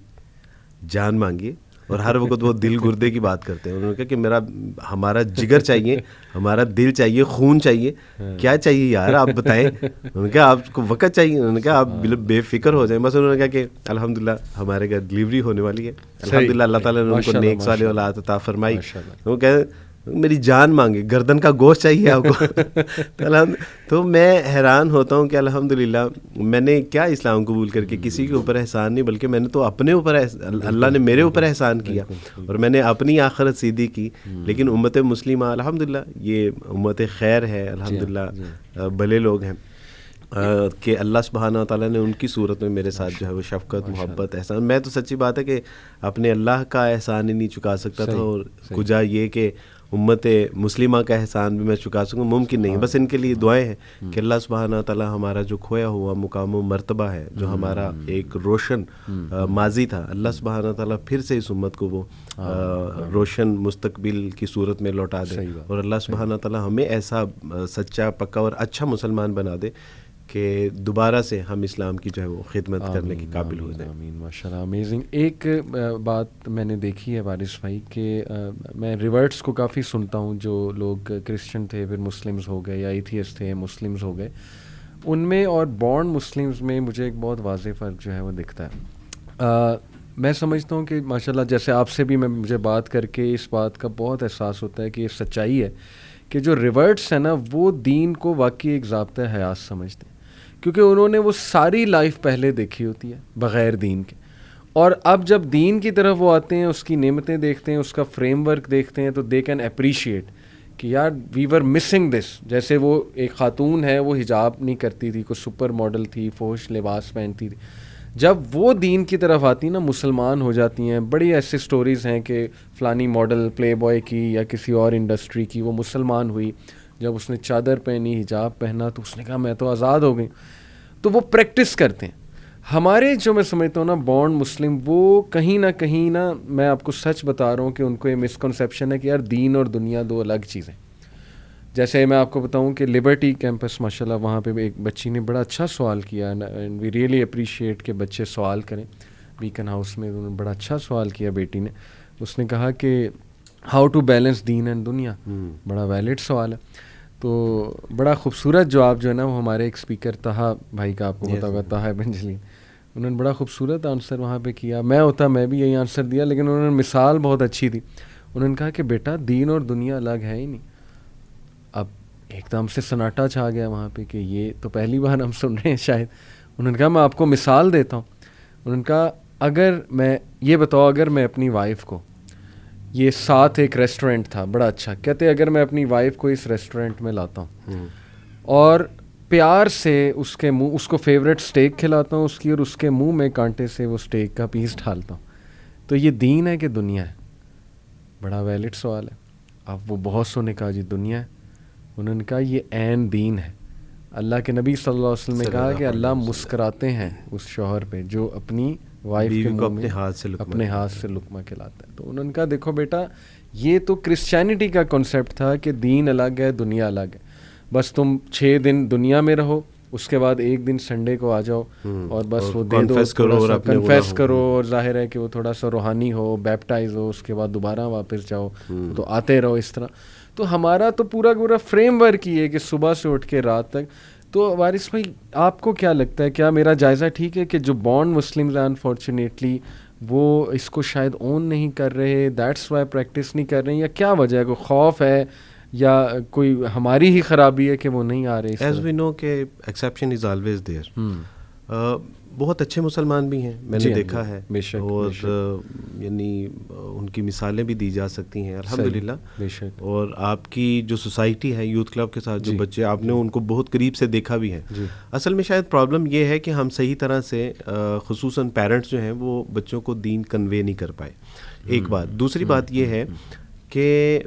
جان مانگیے، اور ہر وقت وہ دل گردے کی بات کرتے ہیں. انہوں نے کہا کہ ہمارا جگر چاہیے، ہمارا دل چاہیے، خون چاہیے، کیا چاہیے یار آپ بتائیں. انہوں نے کہا آپ کو وقت چاہیے. انہوں نے کہا آپ بے فکر ہو جائیں. بس انہوں نے کہا کہ الحمدللہ ہمارے گھر ڈلیوری ہونے والی ہے. الحمدللہ اللہ تعالیٰ نے ان کو نیک صالح اولاد عطا فرمائی. وہ کہتے میری جان مانگے، گردن کا گوشت چاہیے آپ کو. تو میں حیران ہوتا ہوں کہ الحمدللہ میں نے کیا اسلام قبول کر کے کسی کے اوپر احسان نہیں، بلکہ میں نے تو اپنے اوپر، اللہ نے میرے اوپر احسان کیا اور میں نے اپنی آخرت سیدھی کی. لیکن امت مسلمہ الحمدللہ یہ امت خیر ہے الحمدللہ، بھلے لوگ ہیں کہ اللہ سبحانہ تعالیٰ نے ان کی صورت میں میرے ساتھ جو ہے وہ شفقت، محبت، احسان. میں تو سچی بات ہے کہ اپنے اللہ کا احسان ہی نہیں چکا سکتا تھا، اور کجا یہ کہ امت مسلمہ کا احسان بھی میں چکا سکوں ممکن نہیں. بس ان کے لیے دعائیں ہیں کہ اللہ سبحانہ تعالیٰ ہمارا جو کھویا ہوا مقام و مرتبہ ہے، جو ہمارا ایک روشن ماضی تھا، اللہ سبحانہ تعالیٰ پھر سے اس امت کو وہ روشن مستقبل کی صورت میں لوٹا دے، اور اللہ سبحانہ تعالیٰ ہمیں ایسا سچا، پکا اور اچھا مسلمان بنا دے کہ دوبارہ سے ہم اسلام کی جو ہے وہ خدمت کرنے کے قابل ہو جائیں. آمین ماشاء اللہ امیزنگ. ایک بات میں نے دیکھی ہے وارث بھائی کہ میں ریورٹس کو کافی سنتا ہوں, جو لوگ کرسچن تھے پھر مسلمز ہو گئے یا ایتھیسٹ تھے مسلمز ہو گئے, ان میں اور بورن مسلمز میں مجھے ایک بہت واضح فرق جو ہے وہ دکھتا ہے. میں سمجھتا ہوں کہ ماشاءاللہ جیسے آپ سے بھی مجھے بات کر کے اس بات کا بہت احساس ہوتا ہے کہ یہ سچائی ہے کہ جو ریورٹس ہیں نا وہ دین کو واقعی ایک ضابطۂ حیات سمجھتے ہیں, کیونکہ انہوں نے وہ ساری لائف پہلے دیکھی ہوتی ہے بغیر دین کے, اور اب جب دین کی طرف وہ آتے ہیں, اس کی نعمتیں دیکھتے ہیں, اس کا فریم ورک دیکھتے ہیں, تو دے کین اپریشیٹ کہ یار وی ور مسنگ دس. جیسے وہ ایک خاتون ہے, وہ حجاب نہیں کرتی تھی, کوئی سپر ماڈل تھی, فوش لباس پہنتی تھی, جب وہ دین کی طرف آتی نا مسلمان ہو جاتی ہیں. بڑی ایسی سٹوریز ہیں کہ فلانی ماڈل پلے بوائے کی یا کسی اور انڈسٹری کی وہ مسلمان ہوئی, جب اس نے چادر پہنی حجاب پہنا تو اس نے کہا میں تو آزاد ہو گئی. تو وہ پریکٹس کرتے ہیں. ہمارے جو میں سمجھتا ہوں نا بورن مسلم, وہ کہیں نہ میں آپ کو سچ بتا رہا ہوں کہ ان کو یہ مسکنسیپشن ہے کہ یار دین اور دنیا دو الگ چیزیں. جیسے میں آپ کو بتاؤں کہ لبرٹی کیمپس ماشاءاللہ وہاں پہ ایک بچی نے بڑا اچھا سوال کیا, اینڈ وی ریئلی اپریشیٹ کہ بچے سوال کریں. بیکن ہاؤس میں انہوں نے بڑا اچھا سوال کیا بیٹی نے. اس نے کہا کہ ہاؤ ٹو بیلنس دین اینڈ دنیا. بڑا ویلڈ سوال ہے. تو بڑا خوبصورت جواب جو ہے نا وہ ہمارے ایک اسپیکر طہا بھائی کا, آپ کو پتا ہوگا طہا بن جلین, انہوں نے بڑا خوبصورت آنسر وہاں پہ کیا. میں بھی یہی آنسر دیا, لیکن انہوں نے مثال بہت اچھی دی. انہوں نے کہا کہ بیٹا دین اور دنیا الگ ہے ہی نہیں. اب ایک دم سے سناٹا چھا گیا وہاں پہ کہ یہ تو پہلی بار ہم سن رہے ہیں شاید. انہوں نے کہا میں آپ کو مثال دیتا ہوں. انہوں نے کہا اگر میں یہ بتاؤ, اگر میں اپنی وائف کو, یہ ساتھ ایک ریسٹورینٹ تھا بڑا اچھا, کہتے اگر میں اپنی وائف کو اس ریسٹورینٹ میں لاتا ہوں اور پیار سے اس کے منہ, اس کو فیوریٹ اسٹیک کھلاتا ہوں اس کی, اور اس کے منہ میں کانٹے سے وہ اسٹیک کا پیس ڈالتا ہوں, تو یہ دین ہے کہ دنیا ہے؟ بڑا ویلڈ سوال ہے. اب وہ بہت سو نے کہا جی دنیا ہے. انہوں نے کہا یہ عین دین ہے. اللہ کے نبی صلی اللہ علیہ وسلم نے کہا کہ اللہ مسکراتے ہیں اس شوہر پہ جو اپنی وائف کے منہ میں اپنے ہاتھ سے لقمہ کھلاتا ہے. تو انہوں نے کہا دیکھو بیٹا, یہ تو کرسچینٹی کا کنسیپٹ تھا کہ دین الگ ہے دنیا الگ ہے. بس تم 6 دن دنیا میں رہو, اس کے بعد ایک دن سنڈے کو آ جاؤ اور بس وہ دے دو, کنفیس کرو, اور ظاہر ہے کہ وہ تھوڑا سا روحانی ہو, بیپٹائز ہو, اس کے بعد دوبارہ واپس جاؤ, تو آتے رہو اس طرح. تو ہمارا تو پورا فریم ورک ہی ہے کہ صبح سے اٹھ کے رات تک. تو وارث بھائی آپ کو کیا لگتا ہے, کیا میرا جائزہ ٹھیک ہے کہ جو بورن مسلمز ہیں انفارچونیٹلی وہ اس کو شاید اون نہیں کر رہے, دیٹس وائی پریکٹس نہیں کر رہے ہیں, یا کیا وجہ ہے, کوئی خوف ہے یا کوئی ہماری ہی خرابی ہے کہ وہ نہیں آ رہے؟ ایز وی نو کہ ایکسیپشن از آلویز دیئر. بہت اچھے مسلمان بھی ہیں, میں نے دیکھا ہے, اور یعنی ان کی مثالیں بھی دی جا سکتی ہیں الحمدللہ. اور آپ کی جو سوسائٹی ہے یوتھ کلب کے ساتھ جو بچے, آپ نے ان کو بہت قریب سے دیکھا بھی ہے. اصل میں شاید پرابلم یہ ہے کہ ہم صحیح طرح سے خصوصاً پیرنٹس جو ہیں وہ بچوں کو دین کنوے نہیں کر پائے, ایک بات. دوسری بات یہ ہے کہ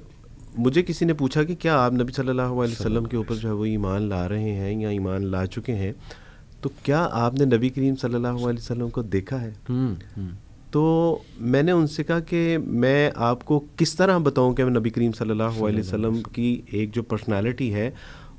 مجھے کسی نے پوچھا کہ کیا آپ نبی صلی اللہ علیہ وسلم کے اوپر جو ہے وہ ایمان لا رہے ہیں یا ایمان لا چکے ہیں, تو کیا آپ نے نبی کریم صلی اللہ علیہ وسلم کو دیکھا ہے؟ تو میں نے ان سے کہا کہ میں آپ کو کس طرح بتاؤں کہ میں نبی کریم صلی اللہ علیہ وسلم کی ایک جو پرسنالٹی ہے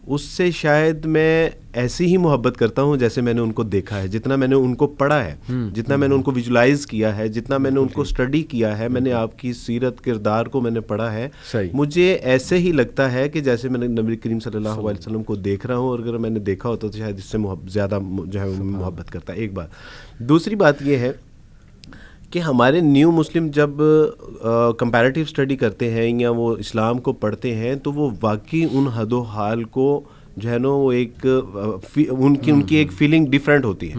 اس سے شاید میں ایسی ہی محبت کرتا ہوں جیسے میں نے ان کو دیکھا ہے, جتنا میں نے ان کو پڑھا ہے, جتنا میں نے ان کو ویژولائز کیا ہے, جتنا میں نے ان کو اسٹڈی کیا ہے, میں نے آپ کی سیرت کردار کو میں نے پڑھا ہے. مجھے ایسے ہی لگتا ہے کہ جیسے میں نے نبی کریم صلی اللہ علیہ وسلم کو دیکھ رہا ہوں, اور اگر میں نے دیکھا ہوتا تو شاید اس سے زیادہ جو ہے محبت کرتا ہے. ایک بات. دوسری بات یہ ہے کہ ہمارے نیو مسلم جب کمپیریٹیو اسٹڈی کرتے ہیں یا وہ اسلام کو پڑھتے ہیں تو وہ واقعی ان حد و حال کو جو ہے نا وہ ایک ان کی ایک فیلنگ ڈفرینٹ ہوتی ہے.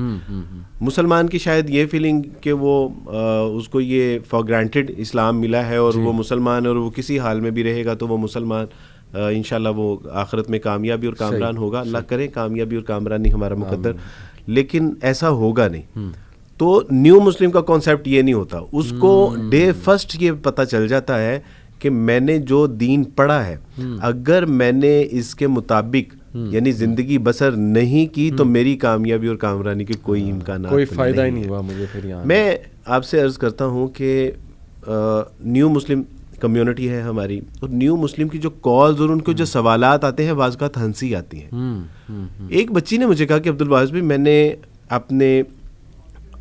مسلمان کی شاید یہ فیلنگ کہ وہ اس کو یہ فار گرانٹیڈ اسلام ملا ہے اور وہ مسلمان ہے اور وہ کسی حال میں بھی رہے گا تو وہ مسلمان انشاءاللہ وہ آخرت میں کامیابی اور کامران ہوگا. اللہ کرے کامیابی اور کامرانی ہمارا مقدر, لیکن ایسا ہوگا نہیں. تو نیو مسلم کا کانسیپٹ یہ نہیں ہوتا, اس کو ڈے فرسٹ یہ پتہ چل جاتا ہے کہ میں نے جو دین پڑھا ہے اگر میں نے اس کے مطابق یعنی زندگی بسر نہیں کی تو میری کامیابی اور کامرانی کے کوئی امکانات, کوئی فائدہ ہی نہیں ہوا مجھے. پھر میں آپ سے عرض کرتا ہوں کہ نیو مسلم کمیونٹی ہے ہماری, اور نیو مسلم کی جو کالز اور ان کے جو سوالات آتے ہیں بعض اوقات ہنسی آتی ہیں. ایک بچی نے مجھے کہا کہ عبدالواحد بھائی میں نے اپنے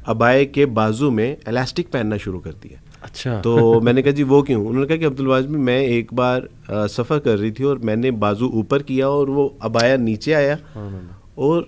عبائے کے بازو میں الاسٹک پہننا شروع کر دیا. اچھا. تو میں نے کہا جی وہ کیوں؟ انہوں نے کہا کہ عبدالواحد بھائی میں ایک بار سفر کر رہی تھی اور میں نے بازو اوپر کیا اور وہ عبایا نیچے آیا اور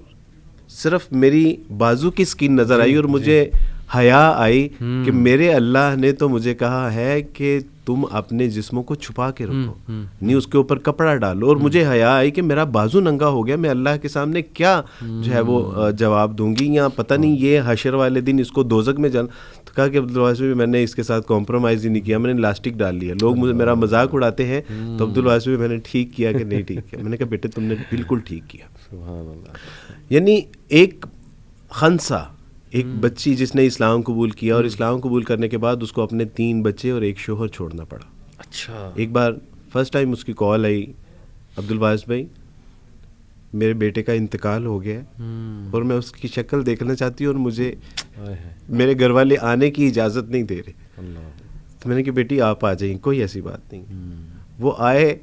صرف میری بازو کی سکین نظر آئی اور مجھے حیا آئی کہ میرے اللہ نے تو مجھے کہا ہے کہ تم اپنے جسموں کو چھپا کے رکھو, نہیں اس کے اوپر کپڑا ڈالو. اور مجھے حیا آئی کہ میرا بازو ننگا ہو گیا, میں اللہ کے سامنے کیا جو ہے وہ جواب دوں گی, یا پتہ نہیں یہ حشر والے دن اس کو دوزخ میں جانا. تو کہا کہ عبدالواحد بھی میں نے اس کے ساتھ کمپرومائز ہی نہیں کیا, میں نے الاسٹک ڈال لیا. لوگ مجھے میرا مذاق اڑاتے ہیں تو عبدالواحد بھی میں نے ٹھیک کیا کہ نہیں ٹھیک کیا. میں نے کہا بیٹے تم نے بالکل ٹھیک کیا. سبحان اللہ. یعنی ایک خنسا, ایک بچی جس نے اسلام قبول کیا اور اسلام قبول کرنے کے بعد اس کو اپنے 3 بچے اور ایک شوہر چھوڑنا پڑا. اچھا. ایک بار فرسٹ ٹائم اس کی کال آئی, عبدالواحد بھائی میرے بیٹے کا انتقال ہو گیا اور میں اس کی شکل دیکھنا چاہتی ہوں اور مجھے میرے گھر والے آنے کی اجازت نہیں دے رہے. تو میں نے کہا بیٹی آپ آ جائیں, کوئی ایسی بات نہیں. وہ آئے,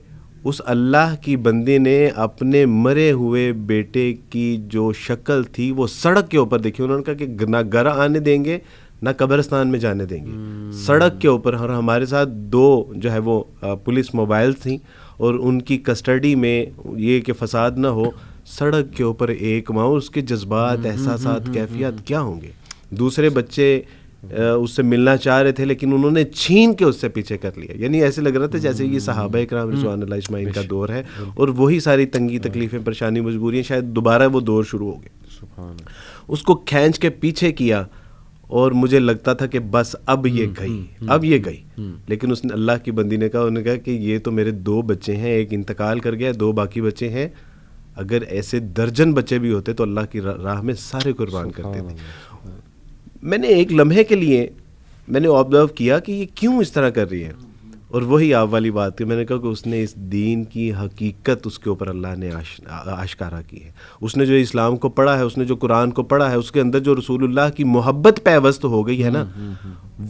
اس اللہ کی بندی نے اپنے مرے ہوئے بیٹے کی جو شکل تھی وہ سڑک کے اوپر دیکھی. انہوں نے کہا کہ نہ گھر آنے دیں گے نہ قبرستان میں جانے دیں گے, سڑک کے اوپر. اور ہمارے ساتھ 2 جو ہے وہ پولیس موبائل تھیں اور ان کی کسٹڈی میں یہ کہ فساد نہ ہو, سڑک کے اوپر ایک ماں, اس کے جذبات, احساسات, کیفیات کیا ہوں گے. دوسرے بچے اس سے ملنا چاہ رہے تھے لیکن انہوں نے چھین کے اس سے پیچھے کر لیا. یعنی ایسے لگ رہا تھا جیسے یہ صحابہ اکرام رضوان اللہ اجمعین کا دور ہے اور وہی ساری تنگی تکلیفیں, پریشانی, مجبوریاں, شاید دوبارہ وہ دور شروع ہو گئے. اس کو کھینچ کے پیچھے کیا اور مجھے لگتا تھا کہ بس اب یہ گئی. لیکن اس نے, اللہ کی بندی نے کہا, انہوں نے کہا کہ یہ تو میرے 2 بچے ہیں, ایک انتقال کر گیا, 2 باقی بچے ہیں. اگر ایسے درجن بچے بھی ہوتے تو اللہ کی راہ میں سارے قربان کرتے تھے. میں نے ایک لمحے کے لیے میں نے آبزرو کیا کہ یہ کیوں اس طرح کر رہی ہے, اور وہی آپ والی بات تھی. میں نے کہا کہ اس نے اس دین کی حقیقت اس کے اوپر اللہ نے آشکارا کی ہے. اس نے جو اسلام کو پڑھا ہے, اس نے جو قرآن کو پڑھا ہے, اس کے اندر جو رسول اللہ کی محبت پیوست ہو گئی ہے نا,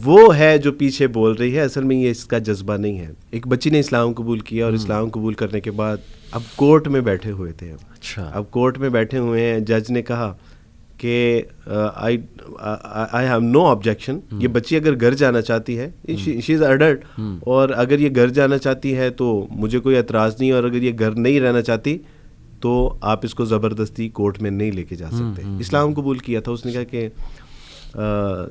وہ ہے جو پیچھے بول رہی ہے. اصل میں یہ اس کا جذبہ نہیں ہے. ایک بچی نے اسلام قبول کیا اور اسلام قبول کرنے کے بعد اب کورٹ میں بیٹھے ہوئے تھے. اچھا. اب کورٹ میں بیٹھے ہوئے ہیں, جج نے کہا کہ آئی ہیو نو آبجیکشن. یہ بچی اگر گھر جانا چاہتی ہے, شی از ایڈلٹ, اور اگر یہ گھر جانا چاہتی ہے تو مجھے کوئی اعتراض نہیں, اور اگر یہ گھر نہیں رہنا چاہتی تو آپ اس کو زبردستی کورٹ میں نہیں لے کے جا سکتے. اسلام قبول کیا تھا. اس نے کہا کہ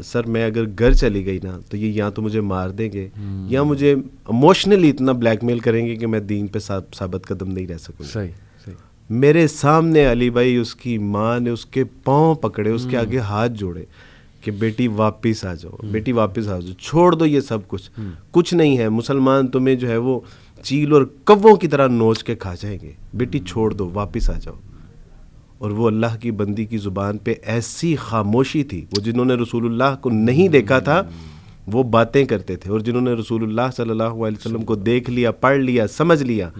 سر میں اگر گھر چلی گئی نا تو یہ یا تو مجھے مار دیں گے یا مجھے ایموشنلی اتنا بلیک میل کریں گے کہ میں دین پہ ثابت قدم نہیں رہ سکوں. صحیح. میرے سامنے علی بھائی اس کی ماں نے اس کے پاؤں پکڑے, اس کے آگے ہاتھ جوڑے کہ بیٹی واپس آ جاؤ, بیٹی واپس آ جاؤ, چھوڑ دو یہ سب کچھ نہیں ہے. مسلمان تمہیں جو ہے وہ چیل اور کووں کی طرح نوچ کے کھا جائیں گے, بیٹی چھوڑ دو, واپس آ جاؤ. اور وہ اللہ کی بندی کی زبان پہ ایسی خاموشی تھی. وہ جنہوں نے رسول اللہ کو نہیں دیکھا تھا وہ باتیں کرتے تھے, اور جنہوں نے رسول اللہ صلی اللہ علیہ وسلم کو دیکھ لیا, پڑھ لیا, سمجھ لیا,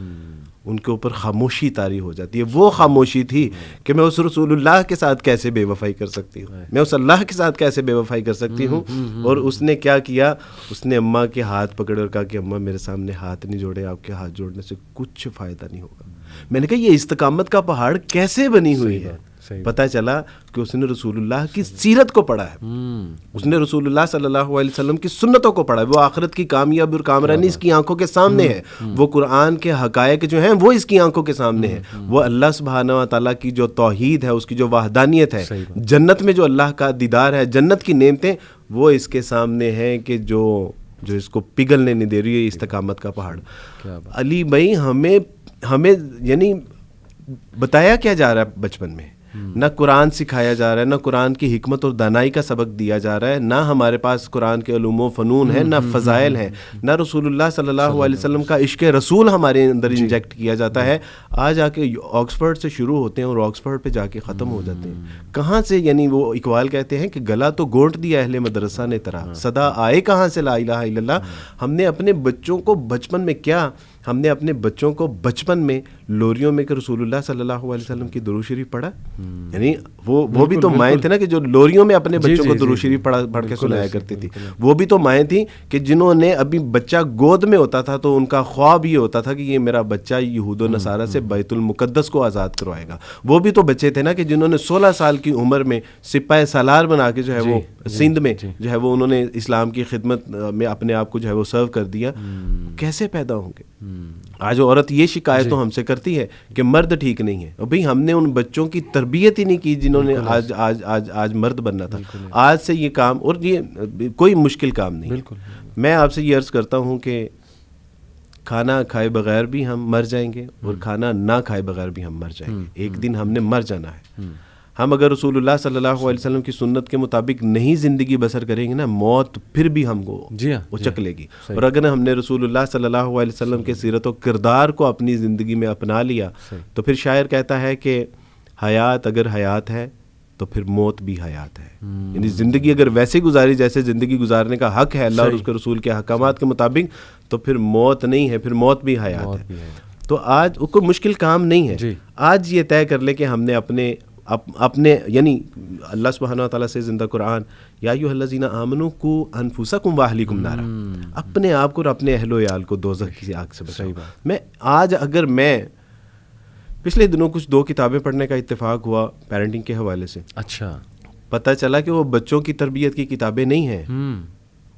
ان کے اوپر خاموشی طاری ہو جاتی ہے. وہ خاموشی تھی کہ میں اس رسول اللہ کے ساتھ کیسے بے وفائی کر سکتی ہوں, میں اس اللہ کے ساتھ کیسے بے وفائی کر سکتی ہوں. اور اس نے کیا کیا, اس نے اماں کے ہاتھ پکڑے اور کہا کہ اماں میرے سامنے ہاتھ نہیں جوڑے, آپ کے ہاتھ جوڑنے سے کچھ فائدہ نہیں ہوگا. میں نے کہا یہ استقامت کا پہاڑ کیسے بنی ہوئی ہے. پتہ چلا کہ اس نے رسول اللہ کی سیرت کو پڑھا ہے, اس نے رسول اللہ صلی اللہ علیہ وسلم کی سنتوں کو پڑھا ہے. وہ آخرت کی کامیابی اور کامرانی اس کی آنکھوں کے سامنے ہے, وہ قرآن کے حقائق جو ہیں وہ اس کی آنکھوں کے سامنے ہیں, وہ اللہ سبحانہ و تعالیٰ کی جو توحید ہے, اس کی جو وحدانیت ہے, جنت میں جو اللہ کا دیدار ہے, جنت کی نعمتیں وہ اس کے سامنے ہیں کہ جو اس کو پگھلنے نہیں دے رہی ہے استقامت کا پہاڑ. علی بھائی ہمیں یعنی بتایا کیا جا رہا ہے بچپن میں, نہ قرآن سکھایا جا رہا ہے, نہ قرآن کی حکمت اور دانائی کا سبق دیا جا رہا ہے, نہ ہمارے پاس قرآن کے علوم و فنون ہیں, نہ فضائل ہیں, نہ رسول اللہ صلی اللہ علیہ وسلم کا عشق رسول ہمارے اندر انجیکٹ کیا جاتا ہے. آج آ کے آکسفورڈ سے شروع ہوتے ہیں اور آکسفورڈ پہ جا کے ختم ہو جاتے ہیں. کہاں سے, یعنی وہ اقبال کہتے ہیں کہ گلا تو گونٹ دیا اہل مدرسہ نے طرح, صدا آئے کہاں سے لا الہ الا اللہ. ہم نے اپنے بچوں کو بچپن میں کیا ہم نے اپنے بچوں کو بچپن میں لوریوں میں کہ رسول اللہ صلی اللہ علیہ وسلم کی درود شریف پڑھا؟ یعنی وہ بھی تو مائیں تھے نا کہ جو لوریوں میں اپنے بچوں کو درود شریف پڑھ کے سنایا کرتی تھی. وہ بھی تو مائیں تھیں کہ جنہوں نے ابھی بچہ گود میں ہوتا تھا تو ان کا خواب یہ ہوتا تھا کہ یہ میرا بچہ یہود و نصارہ سے بیت المقدس کو آزاد کروائے گا. وہ بھی تو بچے تھے نا کہ جنہوں نے 16 سال کی عمر میں سپاہ سالار بنا کے جو ہے وہ سندھ میں جو ہے وہ انہوں نے اسلام کی خدمت میں اپنے آپ کو جو ہے وہ سرو کر دیا. کیسے پیدا ہوں گے؟ آج عورت یہ شکایت تو ہم سے کرتی ہے کہ مرد ٹھیک نہیں ہے. اور بھئی ہم نے ان بچوں کی تربیت ہی نہیں کی جنہوں نے آج مرد بننا تھا. آج سے یہ کام، اور یہ کوئی مشکل کام نہیں. میں آپ سے یہ عرض کرتا ہوں کہ کھانا کھائے بغیر بھی ہم مر جائیں گے اور کھانا نہ کھائے بغیر بھی ہم مر جائیں گے. ایک دن ہم نے مر جانا ہے. ہم اگر رسول اللہ صلی اللہ علیہ وسلم کی سنت کے مطابق نہیں زندگی بسر کریں گے نا، موت پھر بھی ہم کو اچک لے گی. اور اگر ہم نے رسول اللہ صلی اللہ علیہ وسلم کے سیرت و کردار کو اپنی زندگی میں اپنا لیا تو پھر شاعر کہتا ہے کہ حیات اگر حیات ہے تو پھر موت بھی حیات ہے. یعنی زندگی اگر ویسے گزاری جیسے زندگی گزارنے کا حق ہے اللہ اور اس کے رسول کے احکامات کے مطابق، تو پھر موت نہیں ہے، پھر موت بھی حیات ہے. تو آج کوئی مشکل کام نہیں ہے. آج یہ طے کر لے کہ ہم نے اپنے یعنی اللہ سبحانہ و تعالیٰ سے زندہ قرآن یا ایھا الذین آمنوا قوا انفسکم واہلیکم نارا، اپنے آپ کو اور اپنے اہل و عیال کو دوزخ کی آگ سے بچاؤ. اگر میں پچھلے دنوں کچھ 2 کتابیں پڑھنے کا اتفاق ہوا پیرنٹنگ کے حوالے سے. اچھا. پتہ چلا کہ وہ بچوں کی تربیت کی کتابیں نہیں ہیں،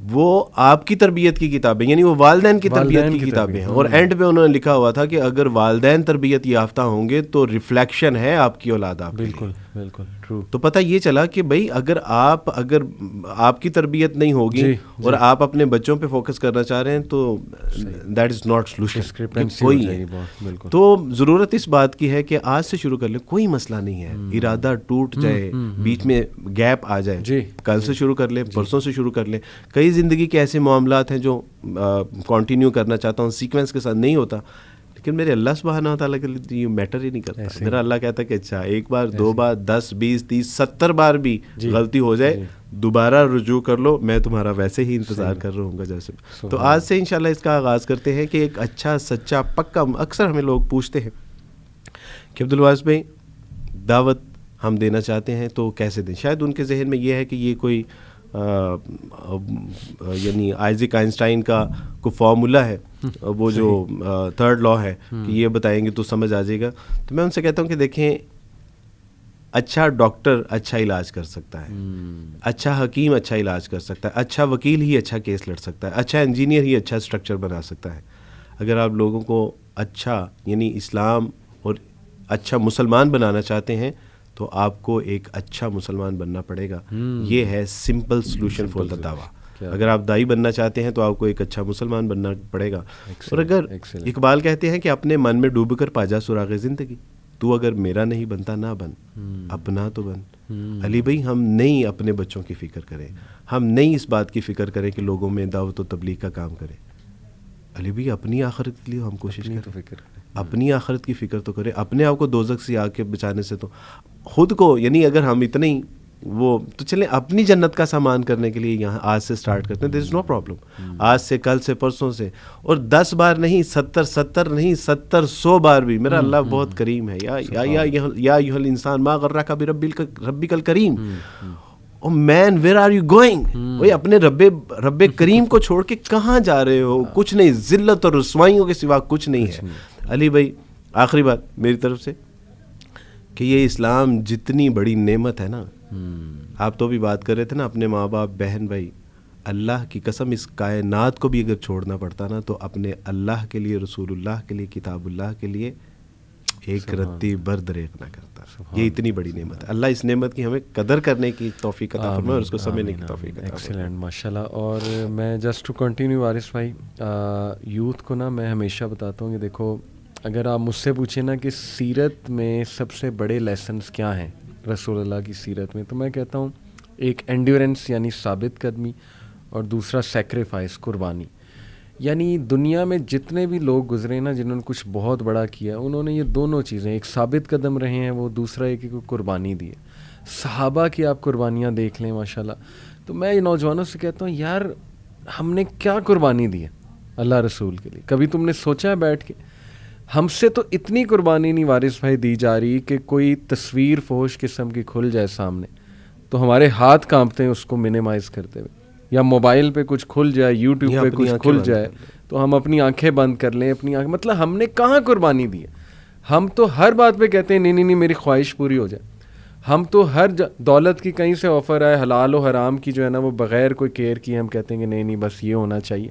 وہ آپ کی تربیت کی کتابیں، یعنی وہ والدین کی تربیت کی کتابیں ہیں. اور اینڈ پہ انہوں نے لکھا ہوا تھا کہ اگر والدین تربیت یافتہ ہوں گے تو ریفلیکشن ہے آپ کی اولاد. آپ بالکل بالکل ٹرو. تو پتہ یہ چلا کہ بھائی اگر آپ کی تربیت نہیں ہوگی اور آپ اپنے بچوں پہ فوکس کرنا چاہ رہے ہیں تو دیٹ از ناٹ سولوشن کوئی ہے. تو ضرورت اس بات کی ہے کہ آج سے شروع کر لیں. کوئی مسئلہ نہیں ہے. ارادہ ٹوٹ جائے، بیچ میں گیپ آ جائے، کل سے شروع کر لیں، پرسوں سے شروع کر لیں. کئی زندگی کے ایسے معاملات ہیں جو کنٹینیو کرنا چاہتا ہوں، سیکوینس کے ساتھ نہیں ہوتا، لیکن میرے اللہ سبحانہ و تعالیٰ کے لیے یہ میٹر ہی نہیں کرتا. میرا اللہ کہتا ہے کہ اچھا ایک بار، 2 بار، 10، 20، 30، 70 بار بھی غلطی ہو جائے دوبارہ رجوع کر لو، میں تمہارا ویسے ہی انتظار کر رہا ہوں گا جیسے. تو آج سے انشاءاللہ اس کا آغاز کرتے ہیں کہ ایک اچھا سچا پکا. اکثر ہمیں لوگ پوچھتے ہیں کہ عبدالواس بھائی دعوت ہم دینا چاہتے ہیں تو کیسے دیں. شاید ان کے ذہن میں یہ ہے کہ یہ کوئی یعنی آئزک آئنسٹائن کا کوئی فارمولا ہے، وہ جو 3rd لا ہے کہ یہ بتائیں گے تو سمجھ آ جائے گا. تو میں ان سے کہتا ہوں کہ دیکھیں، اچھا ڈاکٹر اچھا علاج کر سکتا ہے، اچھا حکیم اچھا علاج کر سکتا ہے، اچھا وکیل ہی اچھا کیس لڑ سکتا ہے، اچھا انجینئر ہی اچھا اسٹرکچر بنا سکتا ہے. اگر آپ لوگوں کو اچھا یعنی اسلام اور اچھا مسلمان بنانا چاہتے ہیں تو آپ کو ایک اچھا مسلمان بننا پڑے گا. یہ ہے سمپل سلوشن فار دا دعویٰ. اگر آپ دائی بننا چاہتے ہیں تو آپ کو ایک اچھا مسلمان بننا پڑے گا. اور اگر اقبال کہتے ہیں کہ اپنے من میں ڈوب کر پاجا سراغ زندگی، تو اگر میرا نہیں بنتا نہ بن، اپنا تو بن. علی بھائی ہم نہیں اپنے بچوں کی فکر کریں، ہم نہیں اس بات کی فکر کریں کہ لوگوں میں دعوت و تبلیغ کا کام کریں. علی بھائی اپنی آخرت کے لیے ہم کوشش کریں، اپنی آخرت کی فکر تو کریں. اپنے آپ کو دوزخ سے آگ کے بچانے سے تو خود کو، یعنی اگر ہم اتنے ہی وہ تو چلیں اپنی جنت کا سامان کرنے کے لیے یہاں آج سے سٹارٹ کرتے ہیں. دیر از نو پرابلم. آج سے، کل سے، پرسوں سے، اور 10 بار نہیں، 70 نہیں، 100 بار بھی. میرا اللہ بہت کریم ہے. یا ایھا الانسان ما غرک بربک الکریم. او مین ویئر آر یو گوئنگ؟ اوے اپنے رب کریم کو چھوڑ کے کہاں جا رہے ہو؟ کچھ نہیں، ذلت اور رسوائیوں کے سوا کچھ نہیں ہے. علی بھائی آخری بات میری طرف سے کہ یہ اسلام جتنی بڑی نعمت ہے نا، آپ تو بھی بات کر رہے تھے نا اپنے ماں باپ، بہن بھائی، اللہ کی قسم اس کائنات کو بھی اگر چھوڑنا پڑتا نا تو اپنے اللہ کے لیے، رسول اللہ کے لیے، کتاب اللہ کے لیے ایک رتی بر دریغ نہ کرتا. یہ اتنی بڑی نعمت ہے. اللہ اس نعمت کی ہمیں قدر کرنے کی توفیق عطا فرمائے اور اس کو سمجھنے کی توفیق عطا فرمائے. ایکسیلنٹ، ماشاءاللہ. اور میں جسٹ ٹو کنٹینیو وارث بھائی، یوتھ کو نا میں ہمیشہ بتاتا ہوں کہ دیکھو، اگر آپ مجھ سے پوچھیں نا کہ سیرت میں سب سے بڑے لیسنز کیا ہیں رسول اللہ کی سیرت میں، تو میں کہتا ہوں ایک اینڈیورنس یعنی ثابت قدمی، اور دوسرا سیکریفائس، قربانی. یعنی دنیا میں جتنے بھی لوگ گزرے نا جنہوں نے کچھ بہت بڑا کیا، انہوں نے یہ دونوں چیزیں، ایک ثابت قدم رہے ہیں وہ، دوسرا ایک قربانی دی ہے. صحابہ کی آپ قربانیاں دیکھ لیں ماشاءاللہ. تو میں نوجوانوں سے کہتا ہوں یار ہم نے کیا قربانی دی ہے؟ اللہ رسول کے لیے. کبھی تم نے سوچا ہے بیٹھ کے؟ ہم سے تو اتنی قربانی نہیں وارث بھائی دی جا رہی کہ کوئی تصویر فحش قسم کی کھل جائے سامنے تو ہمارے ہاتھ کانپتے ہیں اس کو منیمائز کرتے ہوئے, یا موبائل پہ کچھ کھل جائے, یوٹیوب پہ کچھ کھل جائے تو ہم اپنی آنکھیں بند کر لیں. مطلب ہم نے کہاں قربانی دی ہے؟ ہم تو ہر بات پہ کہتے ہیں نہیں نہیں نہیں میری خواہش پوری ہو جائے. ہم تو ہر دولت کی کہیں سے آفر آئے, حلال و حرام کی جو ہے نا وہ بغیر کوئی کیئر کیے ہم کہتے ہیں کہ نہیں نہیں بس یہ ہونا چاہیے.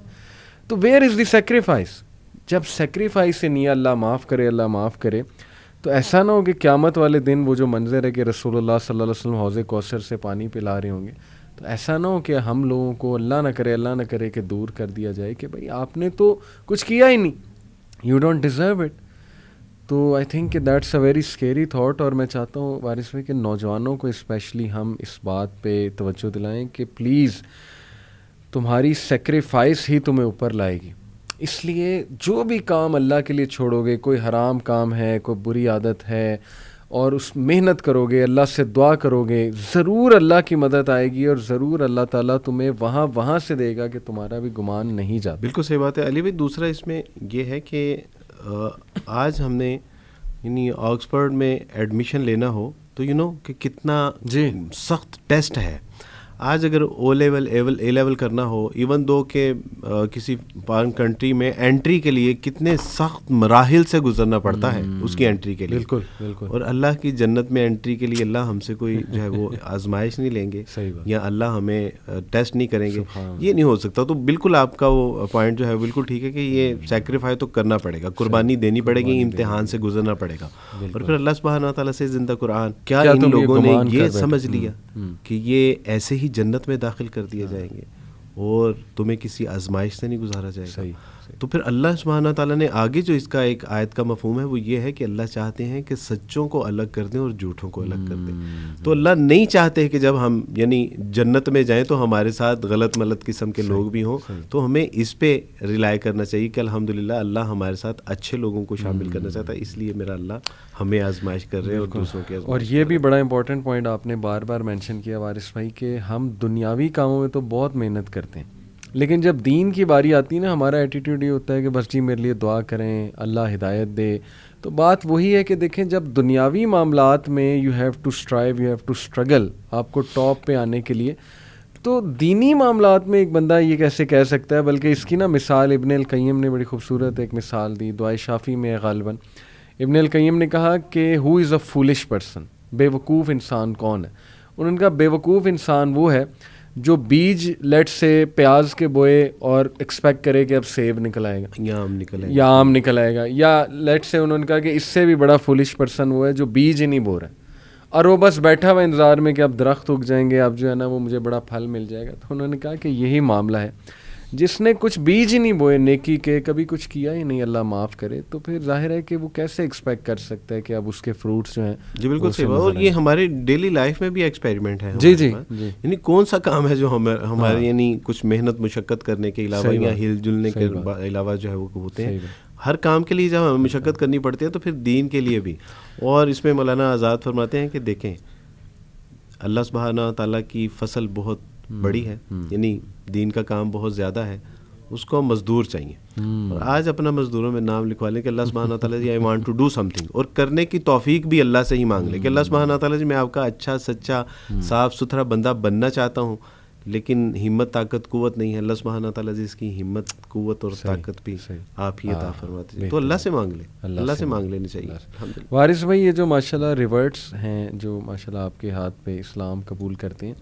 تو ویئر از دی سیکریفائس؟ جب سیکریفائس سے نہیں, اللہ معاف کرے اللہ معاف کرے, تو ایسا نہ ہو کہ قیامت والے دن وہ جو منظر ہے کہ رسول اللہ صلی اللہ علیہ وسلم حوض کوثر سے پانی پلا رہے ہوں گے, تو ایسا نہ ہو کہ ہم لوگوں کو اللہ نہ کرے کہ دور کر دیا جائے کہ بھائی آپ نے تو کچھ کیا ہی نہیں, یو ڈونٹ ڈیزرو اٹ. تو آئی تھنک کہ that's a very scary thought. اور میں چاہتا ہوں وارث بھائی کہ نوجوانوں کو اسپیشلی ہم اس بات پہ توجہ دلائیں کہ پلیز تمہاری سیکریفائس ہی تمہیں اوپر لائے گی. اس لیے جو بھی کام اللہ کے لیے چھوڑو گے, کوئی حرام کام ہے, کوئی بری عادت ہے, اور اس محنت کرو گے, اللہ سے دعا کرو گے, ضرور اللہ کی مدد آئے گی اور ضرور اللہ تعالیٰ تمہیں وہاں سے دے گا کہ تمہارا بھی گمان نہیں جاتا. بالکل صحیح بات ہے علی بھائی. دوسرا اس میں یہ ہے کہ آج ہم نے یعنی آکسفورڈ میں ایڈمیشن لینا ہو تو کہ کتنا سخت ٹیسٹ ہے. آج اگر او لیول اے لیول کرنا ہو, ایون دو کہ کسی فارن کنٹری میں انٹری کے لیے کتنے سخت مراحل سے گزرنا پڑتا ہے اس کی انٹری کے لیے. بالکل بالکل. اور اللہ کی جنت میں انٹری کے لیے اللہ ہم سے کوئی جو ہے وہ آزمائش نہیں لیں گے یا اللہ ہمیں ٹیسٹ نہیں کریں گے, یہ نہیں ہو سکتا. تو بالکل آپ کا وہ پوائنٹ جو ہے بالکل ٹھیک ہے کہ یہ سیکریفائی تو کرنا پڑے گا, قربانی دینی پڑے گی, امتحان سے گزرنا پڑے گا. اور پھر اللہ سبحانہ تعالیٰ سے زندہ قرآن, کیا ان لوگوں نے یہ سمجھ لیا کہ یہ ایسے ہی جنت میں داخل کر دیے جائیں گے اور تمہیں کسی آزمائش سے نہیں گزارا جائے گا. تو پھر اللہ سبحانہ تعالیٰ نے آگے جو اس کا ایک آیت کا مفہوم ہے وہ یہ ہے کہ اللہ چاہتے ہیں کہ سچوں کو الگ کر دیں اور جھوٹوں کو الگ کر دیں. تو اللہ نہیں چاہتے کہ جب ہم یعنی جنت میں جائیں تو ہمارے ساتھ غلط ملت قسم کے لوگ بھی ہوں. تو ہمیں اس پہ ریلائی کرنا چاہیے کہ الحمدللہ اللہ ہمارے ساتھ اچھے لوگوں کو شامل کرنا چاہتا ہے, اس لیے میرا اللہ ہمیں آزمائش کر رہے ہیں اور دوسروں کے. اور یہ بھی بڑا امپورٹنٹ پوائنٹ آپ نے بار بار مینشن کیا وارث بھائی کہ ہم دنیاوی کاموں میں تو بہت محنت کرتے ہیں, لیکن جب دین کی باری آتی ہے نا, ہمارا ایٹیٹیوڈ یہ ہوتا ہے کہ بس جی میرے لیے دعا کریں, اللہ ہدایت دے. تو بات وہی ہے کہ دیکھیں جب دنیاوی معاملات میں you have to strive, you have to struggle, آپ کو ٹاپ پہ آنے کے لیے, تو دینی معاملات میں ایک بندہ یہ کیسے کہہ سکتا ہے. بلکہ اس کی نا مثال ابن القیم نے بڑی خوبصورت ایک مثال دی, دعائے شافی میں غالباً ابن القیم نے کہا کہ ہو از اے فولش پرسن, بے وقوف انسان کون ہے. انہوں نے کہا بے وقوف انسان وہ ہے جو بیج لیٹ سے پیاز کے بوئے اور ایکسپیکٹ کرے کہ اب سیب نکل آئے گا یا آم نکل آئے گا, یا لیٹ سے انہوں نے کہا کہ اس سے بھی بڑا فولش پرسن وہ ہے جو بیج ہی نہیں بو رہا ہے اور وہ بس بیٹھا ہوا انتظار میں کہ اب درخت اگ جائیں گے, اب جو ہے نا وہ مجھے بڑا پھل مل جائے گا. تو انہوں نے کہا کہ یہی معاملہ ہے, جس نے کچھ بیج ہی نہیں بوئے نیکی کے, کبھی کچھ کیا ہی نہیں, اللہ معاف کرے, تو پھر ظاہر ہے کہ وہ کیسے ایکسپیکٹ کر سکتا ہے کہ اب اس کے فروٹس جو ہیں. جی بالکل صحیح. اور یہ ہمارے ڈیلی لائف میں بھی ایکسپیریمنٹ ہے. جی جی. یعنی کون سا کام ہے جو ہمارے یعنی کچھ محنت مشقت کرنے کے علاوہ یا ہل جلنے کے علاوہ جو ہے وہ ہوتے ہیں, ہر کام کے لیے جب ہمیں مشقت کرنی پڑتی ہے تو پھر دین کے لیے بھی. اور اس میں مولانا آزاد فرماتے ہیں کہ دیکھیں اللہ سبحانہ تعالیٰ کی فصل بہت بڑی ہے, یعنی دین کا کام بہت زیادہ ہے, اس کو مزدور چاہیے. اور آج اپنا مزدوروں میں نام لکھوا لیں کہ اللہ سبحانہ تعالیٰ جی I want to do something, اور کرنے کی توفیق بھی اللہ سے ہی مانگ لیں کہ اللہ سبحانہ تعالیٰ جی میں آپ کا اچھا سچا صاف ستھرا بندہ بننا چاہتا ہوں, لیکن ہمت طاقت قوت نہیں ہے. اللہ سبحانہ تعالیٰ جی اس کی ہمت قوت اور طاقت بھی آپ ہی عطا فرماتے ہیں. تو اللہ سے مانگ لیں, اللہ سے مانگ لینی چاہیے. وارث بھائی یہ جو ماشاءاللہ ریورٹس ہیں جو ماشاءاللہ آپ کے ہاتھ پہ اسلام قبول کرتے ہیں,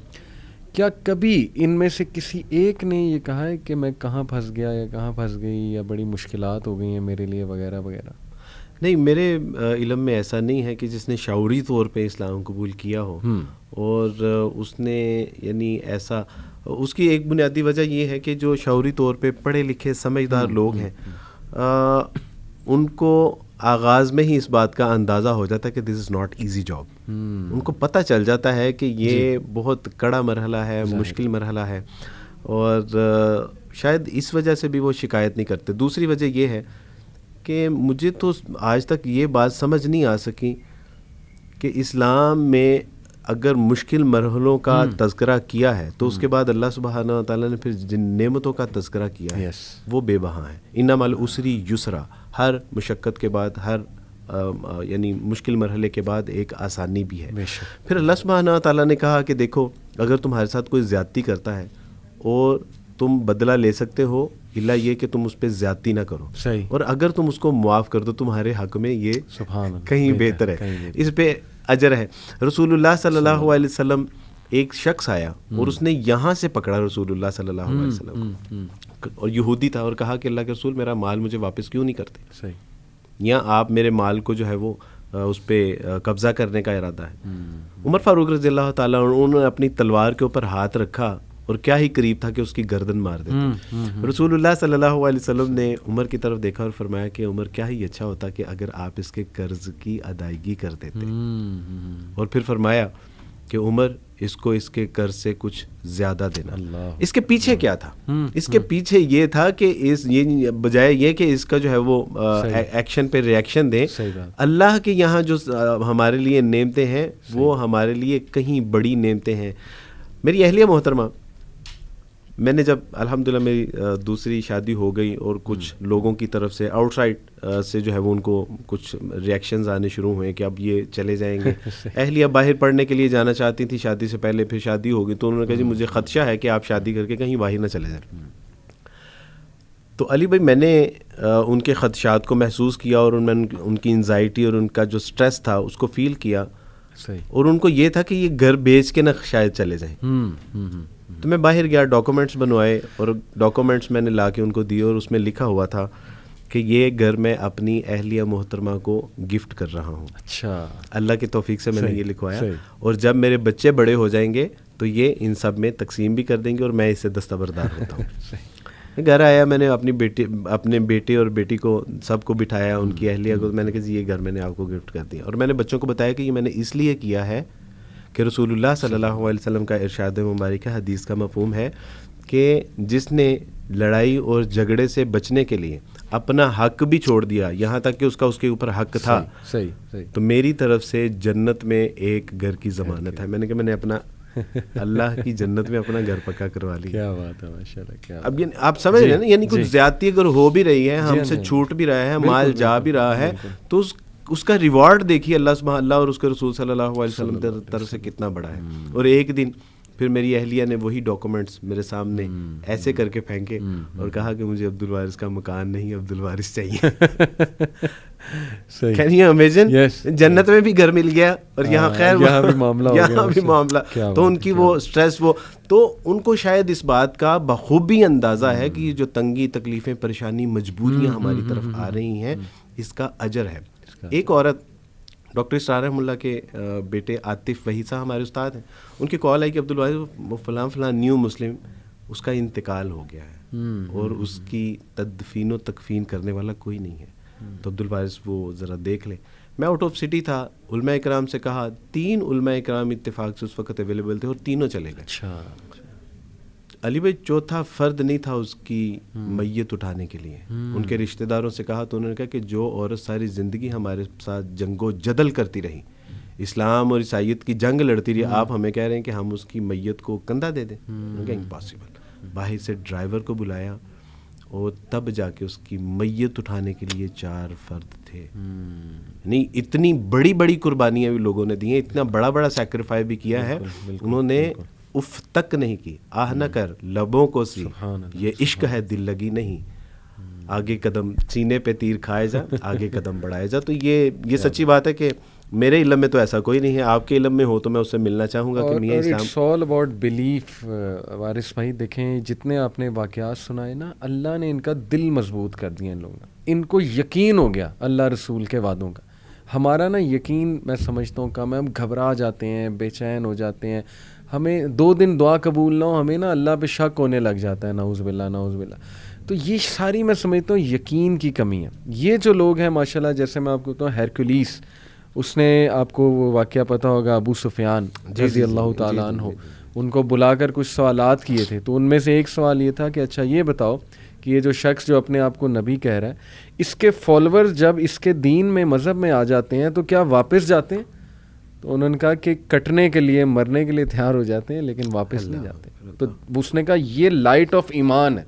کیا کبھی ان میں سے کسی ایک نے یہ کہا ہے کہ میں کہاں پھنس گیا یا کہاں پھنس گئی یا بڑی مشکلات ہو گئی ہیں میرے لیے وغیرہ وغیرہ؟ نہیں, میرے علم میں ایسا نہیں ہے کہ جس نے شعوری طور پہ اسلام قبول کیا ہو اور اس نے یعنی ایسا, اس کی ایک بنیادی وجہ یہ ہے کہ جو شعوری طور پہ پڑھے لکھے سمجھدار لوگ ہیں ان کو آغاز میں ہی اس بات کا اندازہ ہو جاتا ہے کہ دس از ناٹ ایزی جاب. ان کو پتہ چل جاتا ہے کہ یہ بہت کڑا مرحلہ ہے, مشکل مرحلہ ہے, اور شاید اس وجہ سے بھی وہ شکایت نہیں کرتے. دوسری وجہ یہ ہے کہ مجھے تو آج تک یہ بات سمجھ نہیں آ سکی کہ اسلام میں اگر مشکل مرحلوں کا تذکرہ کیا ہے تو اس کے بعد اللہ سبحانہ و تعالیٰ نے پھر جن نعمتوں کا تذکرہ کیا ہے وہ بے بہا ہیں. ان مع العسر یسرا، ہر مشقت کے بعد، ہر یعنی مشکل مرحلے کے بعد ایک آسانی بھی ہے. پھر اللہ سبحانہ و تعالیٰ نے کہا کہ دیکھو اگر تمہارے ساتھ کوئی زیادتی کرتا ہے اور تم بدلہ لے سکتے ہو، الا یہ کہ تم اس پہ زیادتی نہ کرو، اور اگر تم اس کو معاف کر دو تمہارے حق میں یہ کہیں بہتر ہے، اس پہ اجر ہے. رسول اللہ صلی اللہ علیہ وسلم، ایک شخص آیا اور اس نے یہاں سے پکڑا رسول اللہ صلی اللہ علیہ وسلم، اور یہودی تھا، اور کہا کہ اللہ کے رسول میرا مال مجھے واپس کیوں نہیں کرتے، یا آپ میرے مال کو جو ہے وہ اس پہ قبضہ کرنے کا ارادہ ہے. عمر فاروق رضی اللہ تعالیٰ انہوں نے اپنی تلوار کے اوپر ہاتھ رکھا اور کیا ہی قریب تھا کہ اس کی گردن مار دیتے. رسول اللہ صلی اللہ علیہ وسلم نے عمر کی طرف دیکھا اور فرمایا کہ عمر کیا ہی اچھا ہوتا کہ اگر آپ اس کے قرض کی ادائیگی کر دیتے. اور پھر فرمایا کہ عمر اس کو اس کے قرض سے کچھ زیادہ دینا. اس کے پیچھے کیا تھا؟ اس کے پیچھے یہ تھا کہ یہ بجائے یہ کہ اس کا جو ہے وہ ایکشن پہ ریئیکشن دیں، اللہ کے یہاں جو ہمارے لیے نعمتیں ہیں وہ ہمارے لیے کہیں بڑی نعمتیں ہیں. میری اہلیہ محترمہ، میں نے جب الحمدللہ میری دوسری شادی ہو گئی اور کچھ لوگوں کی طرف سے آؤٹ سائڈ سے جو ہے وہ ان کو کچھ ریئیکشنز آنے شروع ہوئے کہ اب یہ چلے جائیں گے. اہلیہ باہر پڑھنے کے لیے جانا چاہتی تھی شادی سے پہلے، پھر شادی ہو گئی تو انہوں نے کہا جی مجھے خدشہ ہے کہ آپ شادی کر کے کہیں باہر نہ چلے جائیں. تو علی بھائی میں نے ان کے خدشات کو محسوس کیا اور ان کی انزائٹی اور ان کا جو سٹریس تھا اس کو فیل کیا، اور ان کو یہ تھا کہ یہ گھر بیچ کے نہ شاید چلے جائیں. تو میں باہر گیا، ڈاکومنٹس بنوائے، اور ڈاکومنٹس میں نے لا کے ان کو دیے، اور اس میں لکھا ہوا تھا کہ یہ گھر میں اپنی اہلیہ محترمہ کو گفٹ کر رہا ہوں. اچھا، اللہ کی توفیق سے میں نے یہ لکھوایا، اور جب میرے بچے بڑے ہو جائیں گے تو یہ ان سب میں تقسیم بھی کر دیں گے اور میں اس سے دستبردار ہوتا ہوں. گھر آیا، میں نے اپنے بیٹے اور بیٹی کو سب کو بٹھایا، ان کی اہلیہ کو، میں نے کہا جی یہ گھر میں نے آپ کو گفٹ کر دیا. اور میں نے بچوں کو بتایا کہ یہ میں نے اس لیے کیا ہے کہ رسول اللہ صلی اللہ علیہ وسلم کا ارشاد مبارک ہے، حدیث کا مفہوم ہے کہ جس نے لڑائی اور جھگڑے سے بچنے کے لیے اپنا حق بھی چھوڑ دیا، یہاں تک کہ اس کے اوپر حق تھا، تو میری طرف سے جنت میں ایک گھر کی ضمانت ہے. میں نے کہا میں نے اپنا اللہ کی جنت میں اپنا گھر پکا کروا لیا. کیا بات ہے، ماشاءاللہ. کیا اب آپ سمجھ رہے ہیں نا، یعنی کچھ زیادتی اگر ہو بھی رہی ہے، ہم سے چھوٹ بھی رہا ہے، مال جا بھی رہا ہے، تو اس کا ریوارڈ دیکھیے اللہ اور اس کے رسول صلی اللہ علیہ وسلم طرف سے کتنا بڑا ہے. اور ایک دن پھر میری اہلیہ نے وہی ڈاکومنٹس میرے سامنے ایسے کر کے پھینکے اور کہا کہ مجھے عبد الوارث کا مکان نہیں، عبد الوارث چاہیے. Can you imagine؟ جنت میں بھی گھر مل گیا اور یہاں خیر یہاں بھی معاملہ. تو ان کی وہ سٹریس، وہ تو ان کو شاید اس بات کا بخوبی اندازہ ہے کہ یہ جو تنگی، تکلیفیں، پریشانی، مجبوریاں ہماری طرف آ رہی ہیں، اس کا اجر ہے. ایک عورت، ڈاکٹر اسرار رحمہ اللہ کے بیٹے عاطف وحید صاحب ہمارے استاد ہیں، ان کی کال آئی کہ عبدالوارث فلاں فلاں نیو مسلم، اس کا انتقال ہو گیا ہے اور اس کی تدفین و تکفین کرنے والا کوئی نہیں ہے، تو عبدالوارث وہ ذرا دیکھ لیں. میں آؤٹ آف سٹی تھا، علماء اکرام سے کہا، 3 علماء اکرام اتفاق سے اس وقت اویلیبل تھے اور تینوں چلے گئے. اچھا علی بھائی، چوتھا فرد نہیں تھا اس کی میت اٹھانے کے لیے. ان کے رشتہ داروں سے کہا تو انہوں نے کہا کہ جو عورت ساری زندگی ہمارے ساتھ جنگ و جدل کرتی رہی، اسلام اور عیسائیت کی جنگ لڑتی رہی، آپ ہمیں کہہ رہے ہیں کہ ہم اس کی میت کو کندھا دے دیں؟ انہوں نے کہا امپاسبل. باہر سے ڈرائیور کو بلایا اور تب جا کے اس کی میت اٹھانے کے لیے 4 فرد تھے. نہیں، اتنی بڑی بڑی قربانیاں بھی لوگوں نے دی ہیں، اتنا بڑا بڑا سیکریفائی بھی کیا ہے. انہوں نے اف تک نہیں کی، آہ نہ کر لبوں کو سی، یہ عشق ہے دل لگی نہیں، آگے قدم سینے پہ تیر کھائے جا، آگے قدم بڑھائے جا. تو یہ سچی بات ہے کہ میرے علم میں تو ایسا کوئی نہیں ہے، آپ کے علم میں ہو تو میں اس سے ملنا چاہوں گا کہ میاں اسلام. It's all about belief. Waris بھائی دیکھیں، جتنے آپ نے واقعات سنائے نا، اللہ نے ان کا دل مضبوط کر دیا. ان لوگوں کا، ان کو یقین ہو گیا اللہ رسول کے وعدوں کا. ہمارا نا یقین میں سمجھتا ہوں کم ہے، ہم گھبرا جاتے ہیں، بے چین ہو جاتے ہیں، ہمیں 2 دن دعا قبول نہ ہو ہمیں نا اللہ پہ شک ہونے لگ جاتا ہے. نعوذ باللہ، نعوذ باللہ. تو یہ ساری میں سمجھتا ہوں یقین کی کمی ہے. یہ جو لوگ ہیں ماشاءاللہ، جیسے میں آپ کو بتاؤں ہیرکولیس، اس نے آپ کو وہ واقعہ پتہ ہوگا، ابو سفیان رضی اللہ تعالیٰ عنہ، ان کو بلا کر کچھ سوالات کیے تھے. تو ان میں سے ایک سوال یہ تھا کہ اچھا یہ بتاؤ کہ یہ جو شخص جو اپنے آپ کو نبی کہہ رہا ہے، اس کے فالوور جب اس کے دین میں، مذہب میں آ جاتے ہیں تو کیا واپس جاتے ہیں؟ تو انہوں نے کہا کہ کٹنے کے لیے مرنے کے لیے تیار ہو جاتے ہیں لیکن واپس نہیں جاتے. تو اس نے کہا یہ لائٹ آف ایمان ہے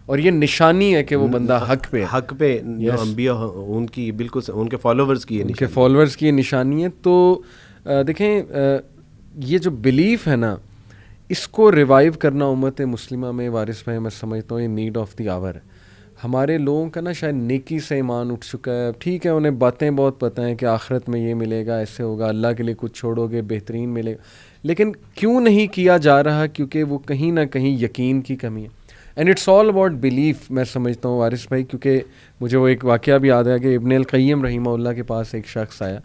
اور یہ نشانی ہے کہ وہ بندہ حق پہ جو انبیاء ان کی بالکل ان کے فالوورز کی یہ نشانی ہے. تو دیکھیں یہ جو بلیف ہے نا اس کو ریوائیو کرنا امت مسلمہ میں وارث بھائی میں سمجھتا ہوں یہ نیڈ آف دی آور ہے. ہمارے لوگوں کا نا شاید نیکی سے ایمان اٹھ چکا ہے. ٹھیک ہے انہیں باتیں بہت پتہ ہیں کہ آخرت میں یہ ملے گا, ایسے ہوگا, اللہ کے لیے کچھ چھوڑو گے بہترین ملے گا, لیکن کیوں نہیں کیا جا رہا؟ کیونکہ وہ کہیں نہ کہیں یقین کی کمی ہے. And it's all about belief میں سمجھتا ہوں وارث بھائی, کیونکہ مجھے وہ ایک واقعہ بھی یاد ہے کہ ابن القیم رحمہ اللہ کے پاس ایک شخص آیا.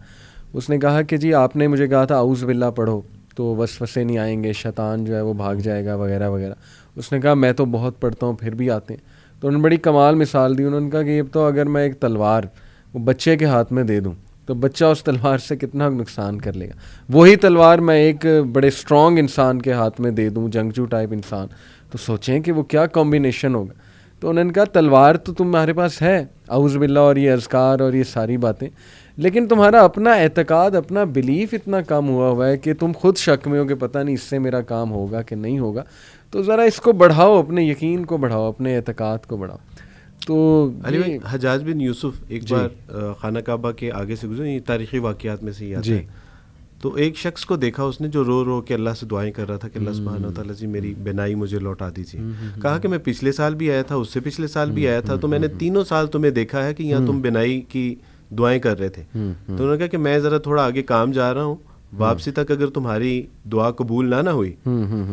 اس نے کہا کہ جی آپ نے مجھے کہا تھا اعوذ باللہ پڑھو تو وسوسے نہیں آئیں گے, شیطان جو ہے وہ بھاگ جائے گا وغیرہ وغیرہ. اس نے کہا میں تو بہت پڑھتا ہوں پھر بھی آتے ہیں. تو انہوں نے بڑی کمال مثال دی. انہوں نے کہا کہ یہ تو اگر میں ایک تلوار وہ بچے کے ہاتھ میں دے دوں تو بچہ اس تلوار سے کتنا نقصان کر لے گا. وہی تلوار میں ایک بڑے اسٹرانگ انسان کے ہاتھ میں دے دوں, جنگجو ٹائپ انسان, تو سوچیں کہ وہ کیا کمبینیشن ہوگا. تو انہوں نے کہا تلوار تو تمہارے پاس ہے اعوذ باللہ اور یہ اذکار اور یہ ساری باتیں, لیکن تمہارا اپنا اعتقاد اپنا بلیف اتنا کم ہوا ہے کہ تم خود شک میں ہو کہ پتہ نہیں اس سے میرا کام ہوگا کہ نہیں ہوگا. تو ذرا اس کو بڑھاؤ, اپنے یقین کو بڑھاؤ, اپنے اعتقاد کو بڑھاؤ. تو علی بھائی حجاج بن یوسف ایک بار خانہ کعبہ کے آگے سے گزرے, تاریخی واقعات میں سے یہ آتا ہے. تو ایک شخص کو دیکھا اس نے جو رو رو کے اللہ سے دعائیں کر رہا تھا کہ اللہ سبحانہ وتعالیٰ جی میری بینائی مجھے لوٹا دیجیے. کہا کہ میں پچھلے سال بھی آیا تھا, اس سے پچھلے سال بھی آیا تھا, تو میں نے تینوں سال تمہیں دیکھا ہے کہ یہاں تم بینائی کی دعائیں کر رہے تھے. تو انہوں نے کہا کہ میں ذرا تھوڑا آگے کام جا رہا ہوں, واپسی تک اگر تمہاری دعا قبول نہ ہوئی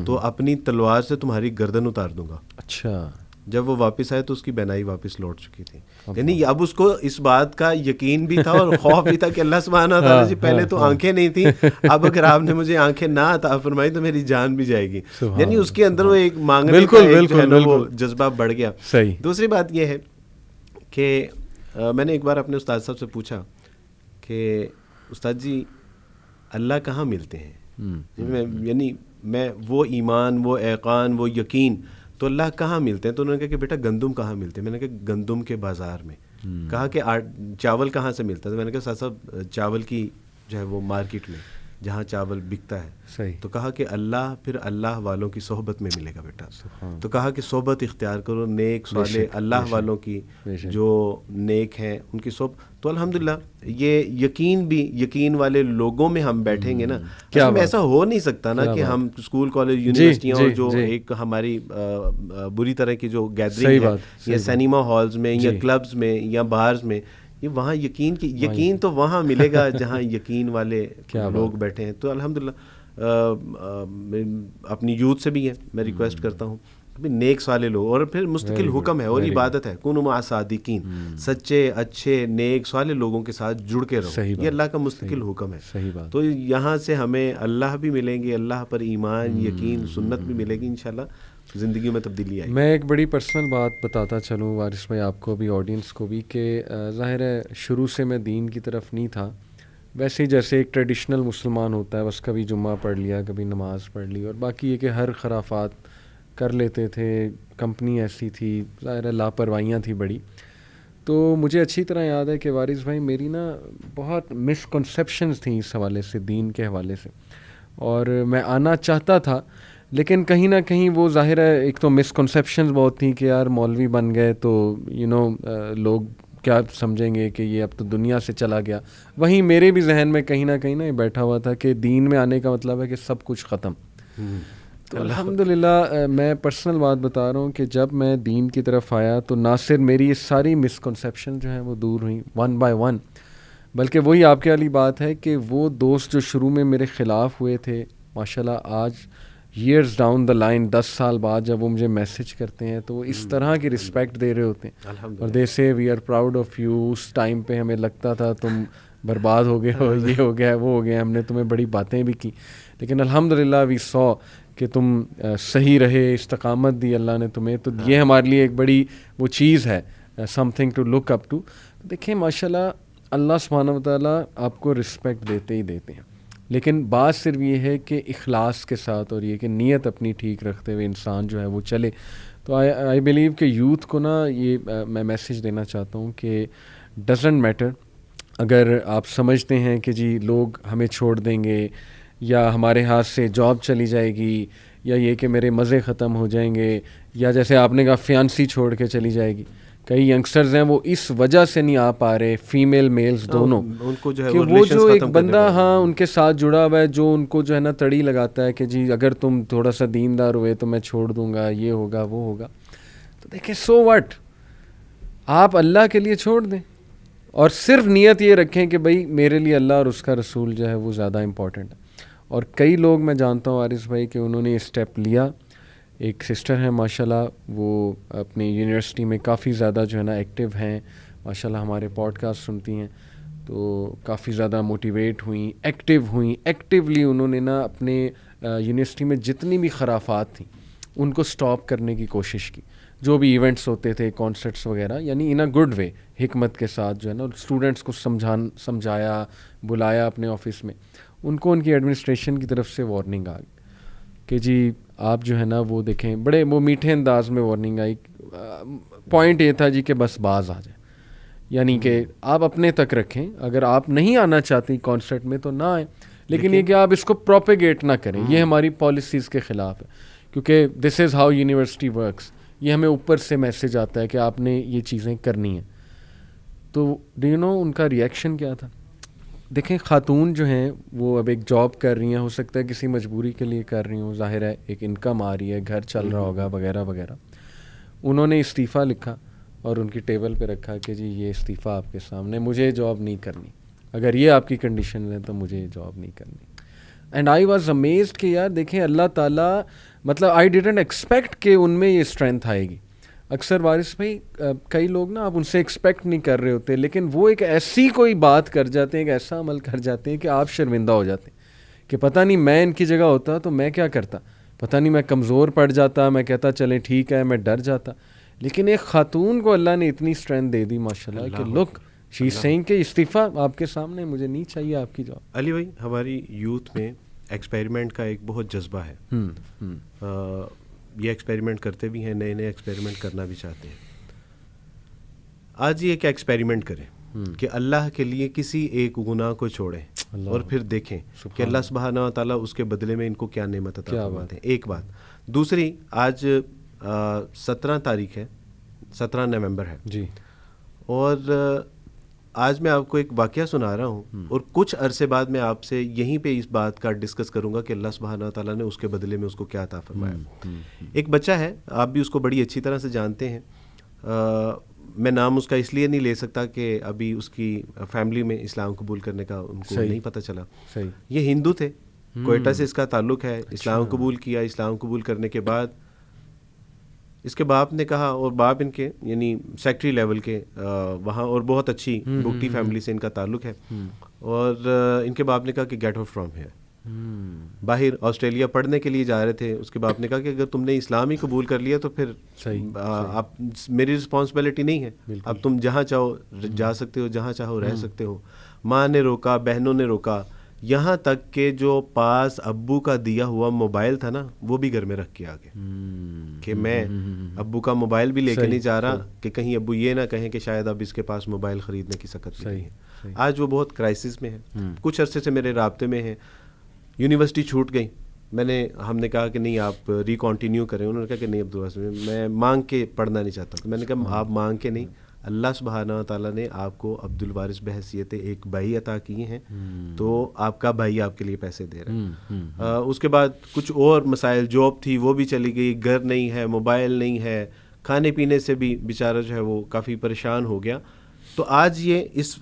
تو اپنی تلوار سے تمہاری گردن اتار دوں گا. اچھا. جب وہ واپس آئے تو اس کی بینائی واپس لوٹ چکی تھی. یعنی اب اس کو اس بات کا یقین بھی تھا اور خوف بھی تھا کہ اللہ سبحانہ وتعالیٰ جی پہلے تو آنکھیں نہیں تھیں, اب اگر آپ نے مجھے آنکھیں نہ عطا فرمائی تو میری جان بھی جائے گی. یعنی اس کے اندر وہ ایک مانگنے کا وہ جذبہ بڑھ گیا. دوسری بات یہ ہے کہ میں نے ایک بار اپنے استاد صاحب سے پوچھا کہ استاد جی اللہ کہاں ملتے ہیں؟ یعنی میں وہ ایمان, وہ ایقان, وہ یقین تو اللہ کہاں ملتے ہیں؟ تو انہوں نے کہا کہ بیٹا گندم کہاں ملتے ہیں؟ میں نے کہا گندم کے بازار میں. کہا کہ چاول کہاں سے ملتا ہے؟ تو میں نے کہا صاحب چاول کی جو ہے وہ مارکیٹ میں جہاں چاول بکتا ہے. صحیح. تو کہا کہ اللہ پھر اللہ والوں کی صحبت میں ملے گا بیٹا. تو کہا کہ صحبت اختیار کرو, نیک صالح اللہ والوں کی جو نیک ہیں ان کی صحبت. تو الحمدللہ یہ یقین بھی یقین والے لوگوں میں ہم بیٹھیں گے نا. ایسا ہو نہیں سکتا نا کہ ہم اسکول کالج یونیورسٹیاں اور جو ایک ہماری بری طرح کی جو گیدرنگ ہے یا سینما ہالز میں یا کلبز میں یا بارز میں, یہ وہاں یقین تو وہاں ملے گا جہاں یقین والے لوگ بیٹھے ہیں. تو الحمدللہ اپنی یوتھ سے بھی ہے میں ریکویسٹ کرتا ہوں نیک صالح لوگ, اور پھر مستقل حکم ہے اور عبادت ہے کونوا مع صادقین, سچے اچھے نیک صالح لوگوں کے ساتھ جڑ کے رہو. یہ اللہ کا مستقل حکم ہے. تو یہاں سے ہمیں اللہ بھی ملیں گے, اللہ پر ایمان یقین سنت بھی ملے گی, انشاءاللہ زندگی میں تبدیلی آئے گی. میں ایک بڑی پرسنل بات بتاتا چلوں وارث بھائی آپ کو بھی آڈینس کو بھی کہ ظاہر ہے شروع سے میں دین کی طرف نہیں تھا, ویسے ہی جیسے ایک ٹریڈیشنل مسلمان ہوتا ہے بس کبھی جمعہ پڑھ لیا کبھی نماز پڑھ لی, اور باقی یہ کہ ہر خرافات کر لیتے تھے. کمپنی ایسی تھی, ظاہر لاپرواہیاں تھی بڑی. تو مجھے اچھی طرح یاد ہے کہ وارث بھائی میری نا بہت مسکنسیپشنز تھیں اس حوالے سے, دین کے حوالے سے, اور میں آنا چاہتا تھا لیکن کہیں نہ کہیں وہ ظاہر ہے ایک تو مسکنسیپشنز بہت تھیں کہ یار مولوی بن گئے تو لوگ کیا سمجھیں گے کہ یہ اب تو دنیا سے چلا گیا. وہیں میرے بھی ذہن میں کہیں نہ کہیں یہ بیٹھا ہوا تھا کہ دین میں آنے کا مطلب ہے کہ سب کچھ ختم. تو الحمدللہ میں پرسنل بات بتا رہا ہوں کہ جب میں دین کی طرف آیا تو نہ صرف میری یہ ساری مسکنسیپشن جو ہیں وہ دور ہوئیں ون بائی ون, بلکہ وہی آپ کے والی بات ہے کہ وہ دوست جو شروع میں میرے خلاف ہوئے تھے ماشاءاللہ آج ایئرز ڈاؤن دا لائن 10 سال بعد جب وہ مجھے میسج کرتے ہیں تو وہ اس طرح کی رسپیکٹ دے رہے ہوتے ہیں, اور دے سے we are proud of you. اس ٹائم پہ ہمیں لگتا تھا تم برباد ہو گئے ہو, یہ ہو گیا وہ ہو گیا, ہم نے تمہیں بڑی باتیں بھی کی, لیکن الحمدللہ وی سو کہ تم صحیح رہے, استقامت دی اللہ نے تمہیں. تو یہ ہمارے لیے ایک بڑی وہ چیز ہے, something to look up to. دیکھیں ماشاءاللہ اللہ سبحانہ وتعالیٰ آپ کو رسپیکٹ دیتے ہی دیتے ہیں, لیکن بات صرف یہ ہے کہ اخلاص کے ساتھ اور یہ کہ نیت اپنی ٹھیک رکھتے ہوئے انسان جو ہے وہ چلے. تو آئی بلیو کہ یوتھ کو نا یہ میں میسیج دینا چاہتا ہوں کہ ڈزنٹ میٹر اگر آپ سمجھتے ہیں کہ جی لوگ ہمیں چھوڑ دیں گے یا ہمارے ہاتھ سے جاب چلی جائے گی یا یہ کہ میرے مزے ختم ہو جائیں گے یا جیسے آپ نے کہا فیانسی چھوڑ کے چلی جائے گی, کئی ینگسٹرز ہیں وہ اس وجہ سے نہیں آ پا رہے, فیمیل میلز دونوں, ان کو جو ہے کہ وہ جو ایک بندہ ہاں ان کے ساتھ جڑا ہوا ہے جو ان کو جو ہے نا تڑی لگاتا ہے کہ جی اگر تم تھوڑا سا دیندار ہوئے تو میں چھوڑ دوں گا, یہ ہوگا وہ ہوگا. تو دیکھیں سو واٹ, آپ اللہ کے لیے چھوڑ دیں اور صرف نیت یہ رکھیں کہ بھائی میرے لیے اللہ اور اس کا رسول جو ہے وہ زیادہ امپورٹنٹ ہے. اور کئی لوگ میں جانتا ہوں عارض بھائی کہ انہوں نے یہ اسٹیپ لیا. ایک سسٹر ہیں ماشاءاللہ, وہ اپنی یونیورسٹی میں کافی زیادہ جو ہے نا ایکٹیو ہیں, ماشاءاللہ ہمارے پوڈ کاسٹ سنتی ہیں, تو کافی زیادہ موٹیویٹ ہوئیں, ایکٹیو ہوئیں. ایکٹیولی انہوں نے نا اپنے یونیورسٹی میں جتنی بھی خرافات تھیں ان کو سٹاپ کرنے کی کوشش کی. جو بھی ایونٹس ہوتے تھے, کانسرٹس وغیرہ, یعنی ان اے گڈ وے, حکمت کے ساتھ جو ہے نا اسٹوڈنٹس کو سمجھایا, بلایا اپنے آفس میں. ان کو ان کی ایڈمنسٹریشن کی طرف سے وارننگ آ گئی کہ جی آپ جو ہے نا وہ دیکھیں, بڑے وہ میٹھے انداز میں وارننگ آئی. پوائنٹ یہ تھا جی کہ بس باز آ جائیں, یعنی کہ آپ اپنے تک رکھیں, اگر آپ نہیں آنا چاہتی کانسرٹ میں تو نہ آئیں, لیکن یہ کہ آپ اس کو پروپیگیٹ نہ کریں, یہ ہماری پالیسیز کے خلاف ہے, کیونکہ دس از ہاؤ یونیورسٹی ورکس. یہ ہمیں اوپر سے میسج آتا ہے کہ آپ نے یہ چیزیں کرنی ہیں. تو ڈو یو نو ان کا ریئیکشن کیا تھا؟ دیکھیں خاتون جو ہیں وہ اب ایک جاب کر رہی ہیں, ہو سکتا ہے کسی مجبوری کے لیے کر رہی ہوں, ظاہر ہے ایک انکم آ رہی ہے, گھر چل رہا ہوگا وغیرہ وغیرہ. انہوں نے استعفیٰ لکھا اور ان کی ٹیبل پہ رکھا کہ جی یہ استعفیٰ آپ کے سامنے, مجھے جاب نہیں کرنی, اگر یہ آپ کی کنڈیشن ہے تو مجھے جاب نہیں کرنی. اینڈ آئی واز امیزڈ کہ یار دیکھیں اللہ تعالیٰ, مطلب آئی ڈیڈنٹ ایکسپیکٹ کہ ان میں یہ اسٹرینتھ آئے گی. اکثر وارث بھائی کئی لوگ نا آپ ان سے ایکسپیکٹ نہیں کر رہے ہوتے, لیکن وہ ایک ایسی کوئی بات کر جاتے ہیں, ایک ایسا عمل کر جاتے ہیں کہ آپ شرمندہ ہو جاتے ہیں کہ پتہ نہیں میں ان کی جگہ ہوتا تو میں کیا کرتا, پتہ نہیں میں کمزور پڑ جاتا, میں کہتا چلیں ٹھیک ہے, میں ڈر جاتا. لیکن ایک خاتون کو اللہ نے اتنی اسٹرینتھ دے دی ماشاءاللہ کہ لک شی از سیئنگ کہ استعفیٰ آپ کے سامنے, مجھے نہیں چاہیے آپ کی جاب. علی بھائی, ہماری یوتھ میں ایکسپیریمنٹ کا ایک بہت جذبہ ہے. یہ ایکسپیریمنٹ کرتے بھی ہیں, نئے نئے ایکسپیریمنٹ کرنا بھی چاہتے ہیں. آج یہ ایک ایکسپیریمنٹ کریں کہ اللہ کے لیے کسی ایک گناہ کو چھوڑیں اور پھر دیکھیں کہ اللہ سبحانہ و تعالیٰ اس کے بدلے میں ان کو کیا نعمت عطا فرماتے ہیں. ایک بات. دوسری, آج 17 تاریخ ہے, 17 نومبر ہے جی, اور آج میں آپ کو ایک واقعہ سنا رہا ہوں اور کچھ عرصے بعد میں آپ سے یہیں پہ اس بات کا ڈسکس کروں گا کہ اللہ سبحانہ و تعالیٰ نے اس کے بدلے میں اس کو کیا عطا فرمایا. ایک بچہ ہے, آپ بھی اس کو بڑی اچھی طرح سے جانتے ہیں, میں نام اس کا اس لیے نہیں لے سکتا کہ ابھی اس کی فیملی میں اسلام قبول کرنے کا ان کو نہیں پتہ چلا. یہ ہندو تھے, کوئٹہ سے اس کا تعلق ہے, اسلام قبول کیا. اسلام قبول کرنے کے بعد اس کے باپ نے کہا, اور باپ ان کے یعنی سیکٹری لیول کے وہاں, اور بہت اچھی بگٹی فیملی سے ان کا تعلق ہے, اور ان کے باپ نے کہا کہ گیٹ آؤٹ فرام ہیئر. باہر آسٹریلیا پڑھنے کے لیے جا رہے تھے. اس کے باپ نے کہا کہ اگر تم نے اسلام ہی قبول کر لیا تو پھر آپ میری رسپانسبلٹی نہیں ہے, اب تم جہاں چاہو جا سکتے ہو, جہاں چاہو رہ سکتے ہو. ماں نے روکا, بہنوں نے روکا, یہاں تک کہ جو پاس ابو کا دیا ہوا موبائل تھا نا وہ بھی گھر میں رکھ کے آگے کہ میں ابو کا موبائل بھی لے کے نہیں جا رہا کہ کہیں ابو یہ نہ کہیں کہ شاید اب اس کے پاس موبائل خریدنے کی سکت نہیں ہے. آج وہ بہت کرائسس میں ہے, کچھ عرصے سے میرے رابطے میں ہیں. یونیورسٹی چھوٹ گئی, ہم نے کہا کہ نہیں آپ ری کنٹینیو کریں. انہوں نے کہا کہ نہیں عبدالوارث, میں مانگ کے پڑھنا نہیں چاہتا. میں نے کہا آپ مانگ کے نہیں, اللہ سبحانہ و تعالیٰ نے آپ کو عبدالوارث بحیثیت ایک بھائی عطا کیے ہیں, تو آپ کا بھائی آپ کے لیے پیسے دے رہا ہے. اس کے بعد کچھ اور مسائل, جاب تھی وہ بھی چلی گئی, گھر نہیں ہے, موبائل نہیں ہے, کھانے پینے سے بھی بیچارہ جو ہے وہ کافی پریشان ہو گیا. تو آج یہ اس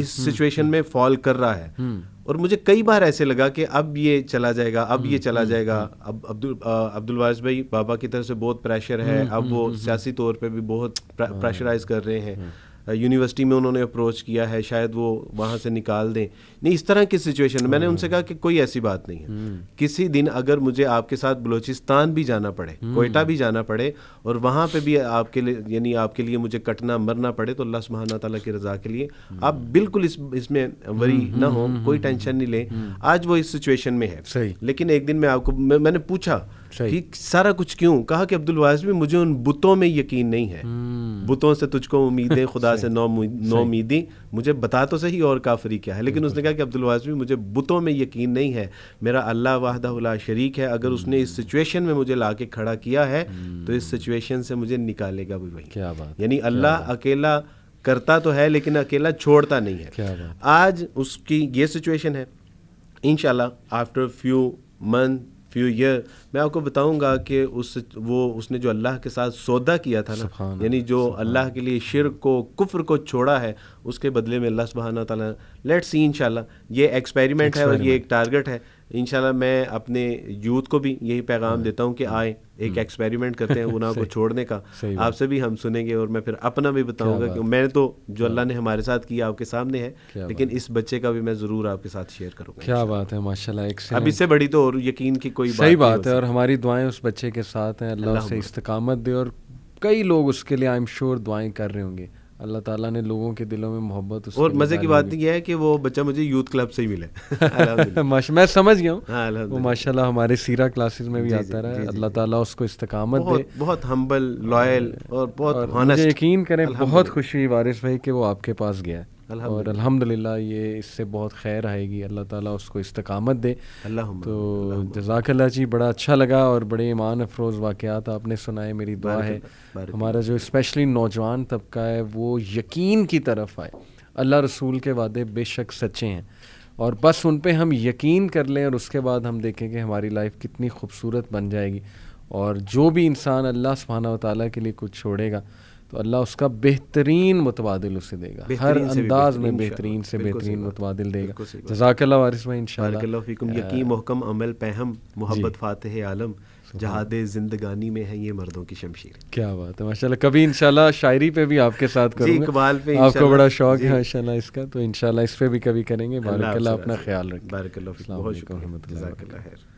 سچویشن میں فال کر رہا ہے, اور مجھے کئی بار ایسے لگا کہ اب یہ چلا جائے گا, اب یہ چلا جائے گا. اب عبدالوارث بھائی بابا کی طرف سے بہت پریشر ہے, اب وہ سیاسی طور پہ بھی بہت پریشرائز کر رہے ہیں. یونیورسٹی میں انہوں نے اپروچ کیا ہے, شاید وہ وہاں سے نکال دیں. نہیں, اس طرح کی سچویشن. میں نے ان سے کہا کہ کوئی ایسی بات نہیں ہے, کسی دن اگر مجھے آپ کے ساتھ بلوچستان بھی جانا پڑے, کوئٹہ بھی جانا پڑے, اور وہاں پہ بھی آپ کے لیے یعنی آپ کے لیے مجھے کٹنا مرنا پڑے, تو اللہ سبحانہ تعالیٰ کی رضا کے لیے آپ بالکل اس میں وری نہ ہو, کوئی ٹینشن نہیں لیں. آج وہ اس سچویشن میں ہے. لیکن ایک دن میں آپ کو میں نے پوچھا کہ سارا کچھ کیوں, کہا کہ عبدالوارث بھی مجھے ان بتوں میں یقین نہیں ہے, بتوں سے تجھ کو امیدیں خدا اللہ سے نو امیدی، مجھے بتا تو صحیح اور کافری کیا ہے. لیکن اس نے کہا کہ عبدالواس بھی مجھے بتوں میں یقین نہیں ہے، میرا اللہ وحدہ لا شریک ہے، اگر اس نے اس سچویشن میں مجھے لا کے کھڑا کیا ہے تو اس سچویشن سے مجھے نکالے گا بھی وہی. کیا بات. یعنی اللہ اکیلا کرتا تو ہے لیکن اکیلا چھوڑتا نہیں ہے. آج اس کی یہ سچویشن ہے. انشاءاللہ after few month few year میں آپ کو بتاؤں گا کہ اس نے جو اللہ کے ساتھ سودا کیا تھا نا، یعنی جو اللہ کے لیے شرک کو کفر کو چھوڑا ہے، اس کے بدلے میں اللہ سبحانہ و تعالیٰ لیٹس سی انشاءاللہ. یہ ایکسپیریمنٹ ہے اور یہ ایک ٹارگٹ ہے. انشاءاللہ میں اپنے یوتھ کو بھی یہی پیغام دیتا ہوں کہ آئیں ایک ایکسپیریمنٹ کرتے ہیں گناہ کو چھوڑنے کا. آپ سے بھی ہم سنیں گے اور میں پھر اپنا بھی بتاؤں گا کہ میں نے تو جو اللہ نے ہمارے ساتھ کیا آپ کے سامنے ہے، لیکن اس بچے کا بھی میں ضرور آپ کے ساتھ شیئر کروں گا. کیا بات ہے، ماشاءاللہ. اب اس سے بڑی تو اور یقین کی کوئی صحیح بات ہے. اور ہماری دعائیں اس بچے کے ساتھ ہیں، اللہ اسے استقامت دے. اور کئی لوگ اس کے لیے آئی ایم شیور دعائیں کر رہے ہوں گے. اللہ تعالیٰ نے لوگوں کے دلوں میں محبت. اور مزے کی بات یہ ہے کہ وہ بچہ مجھے یوتھ کلب سے ہی ملے. میں سمجھ گیا ہوں، وہ ماشاءاللہ ہمارے سیرہ کلاسز میں بھی آتا رہا ہے. اللہ تعالیٰ اس کو استقامت دے. بہت ہمبل، لائل اور بہت ہانسٹ. یقین کریں بہت خوشی ہوئی وارث بھائی کہ وہ آپ کے پاس گیا ہے، اور الحمدللہ یہ اس سے بہت خیر آئے گی. اللہ تعالیٰ اس کو استقامت دے. تو جزاک اللہ جی، بڑا اچھا لگا اور بڑے ایمان افروز واقعات آپ نے سنائے. میری دعا ہے ہمارا جو اسپیشلی نوجوان طبقہ ہے وہ یقین کی طرف آئے. اللہ رسول کے وعدے بے شک سچے ہیں، اور بس ان پہ ہم یقین کر لیں، اور اس کے بعد ہم دیکھیں کہ ہماری لائف کتنی خوبصورت بن جائے گی. اور جو بھی انسان اللہ سبحانہ و تعالیٰ کے لیے کچھ چھوڑے گا تو اللہ اس کا بہترین متبادل اسے دے گا، ہر انداز میں بہترین سے بہترین متبادل دے گا. جزاک اللہ وارث بھائی. انشاءاللہ بارک اللہ فیکم. یقین محکم عمل پہم محبت فاتح عالم، جہاد زندگانی میں ہے یہ مردوں کی شمشیر. کیا بات ہے ماشاءاللہ. کبھی انشاءاللہ شاعری پہ بھی آپ کے ساتھ کروں گا. اقبال پہ آپ کو بڑا شوق ہے ماشاءاللہ اس کا، تو انشاءاللہ اس پہ بھی کبھی کریں گے. بارک اللہ، اپنا خیال رکھیں. بارک اللہ فیکم. بہت شکریہ. جزاک اللہ خیر.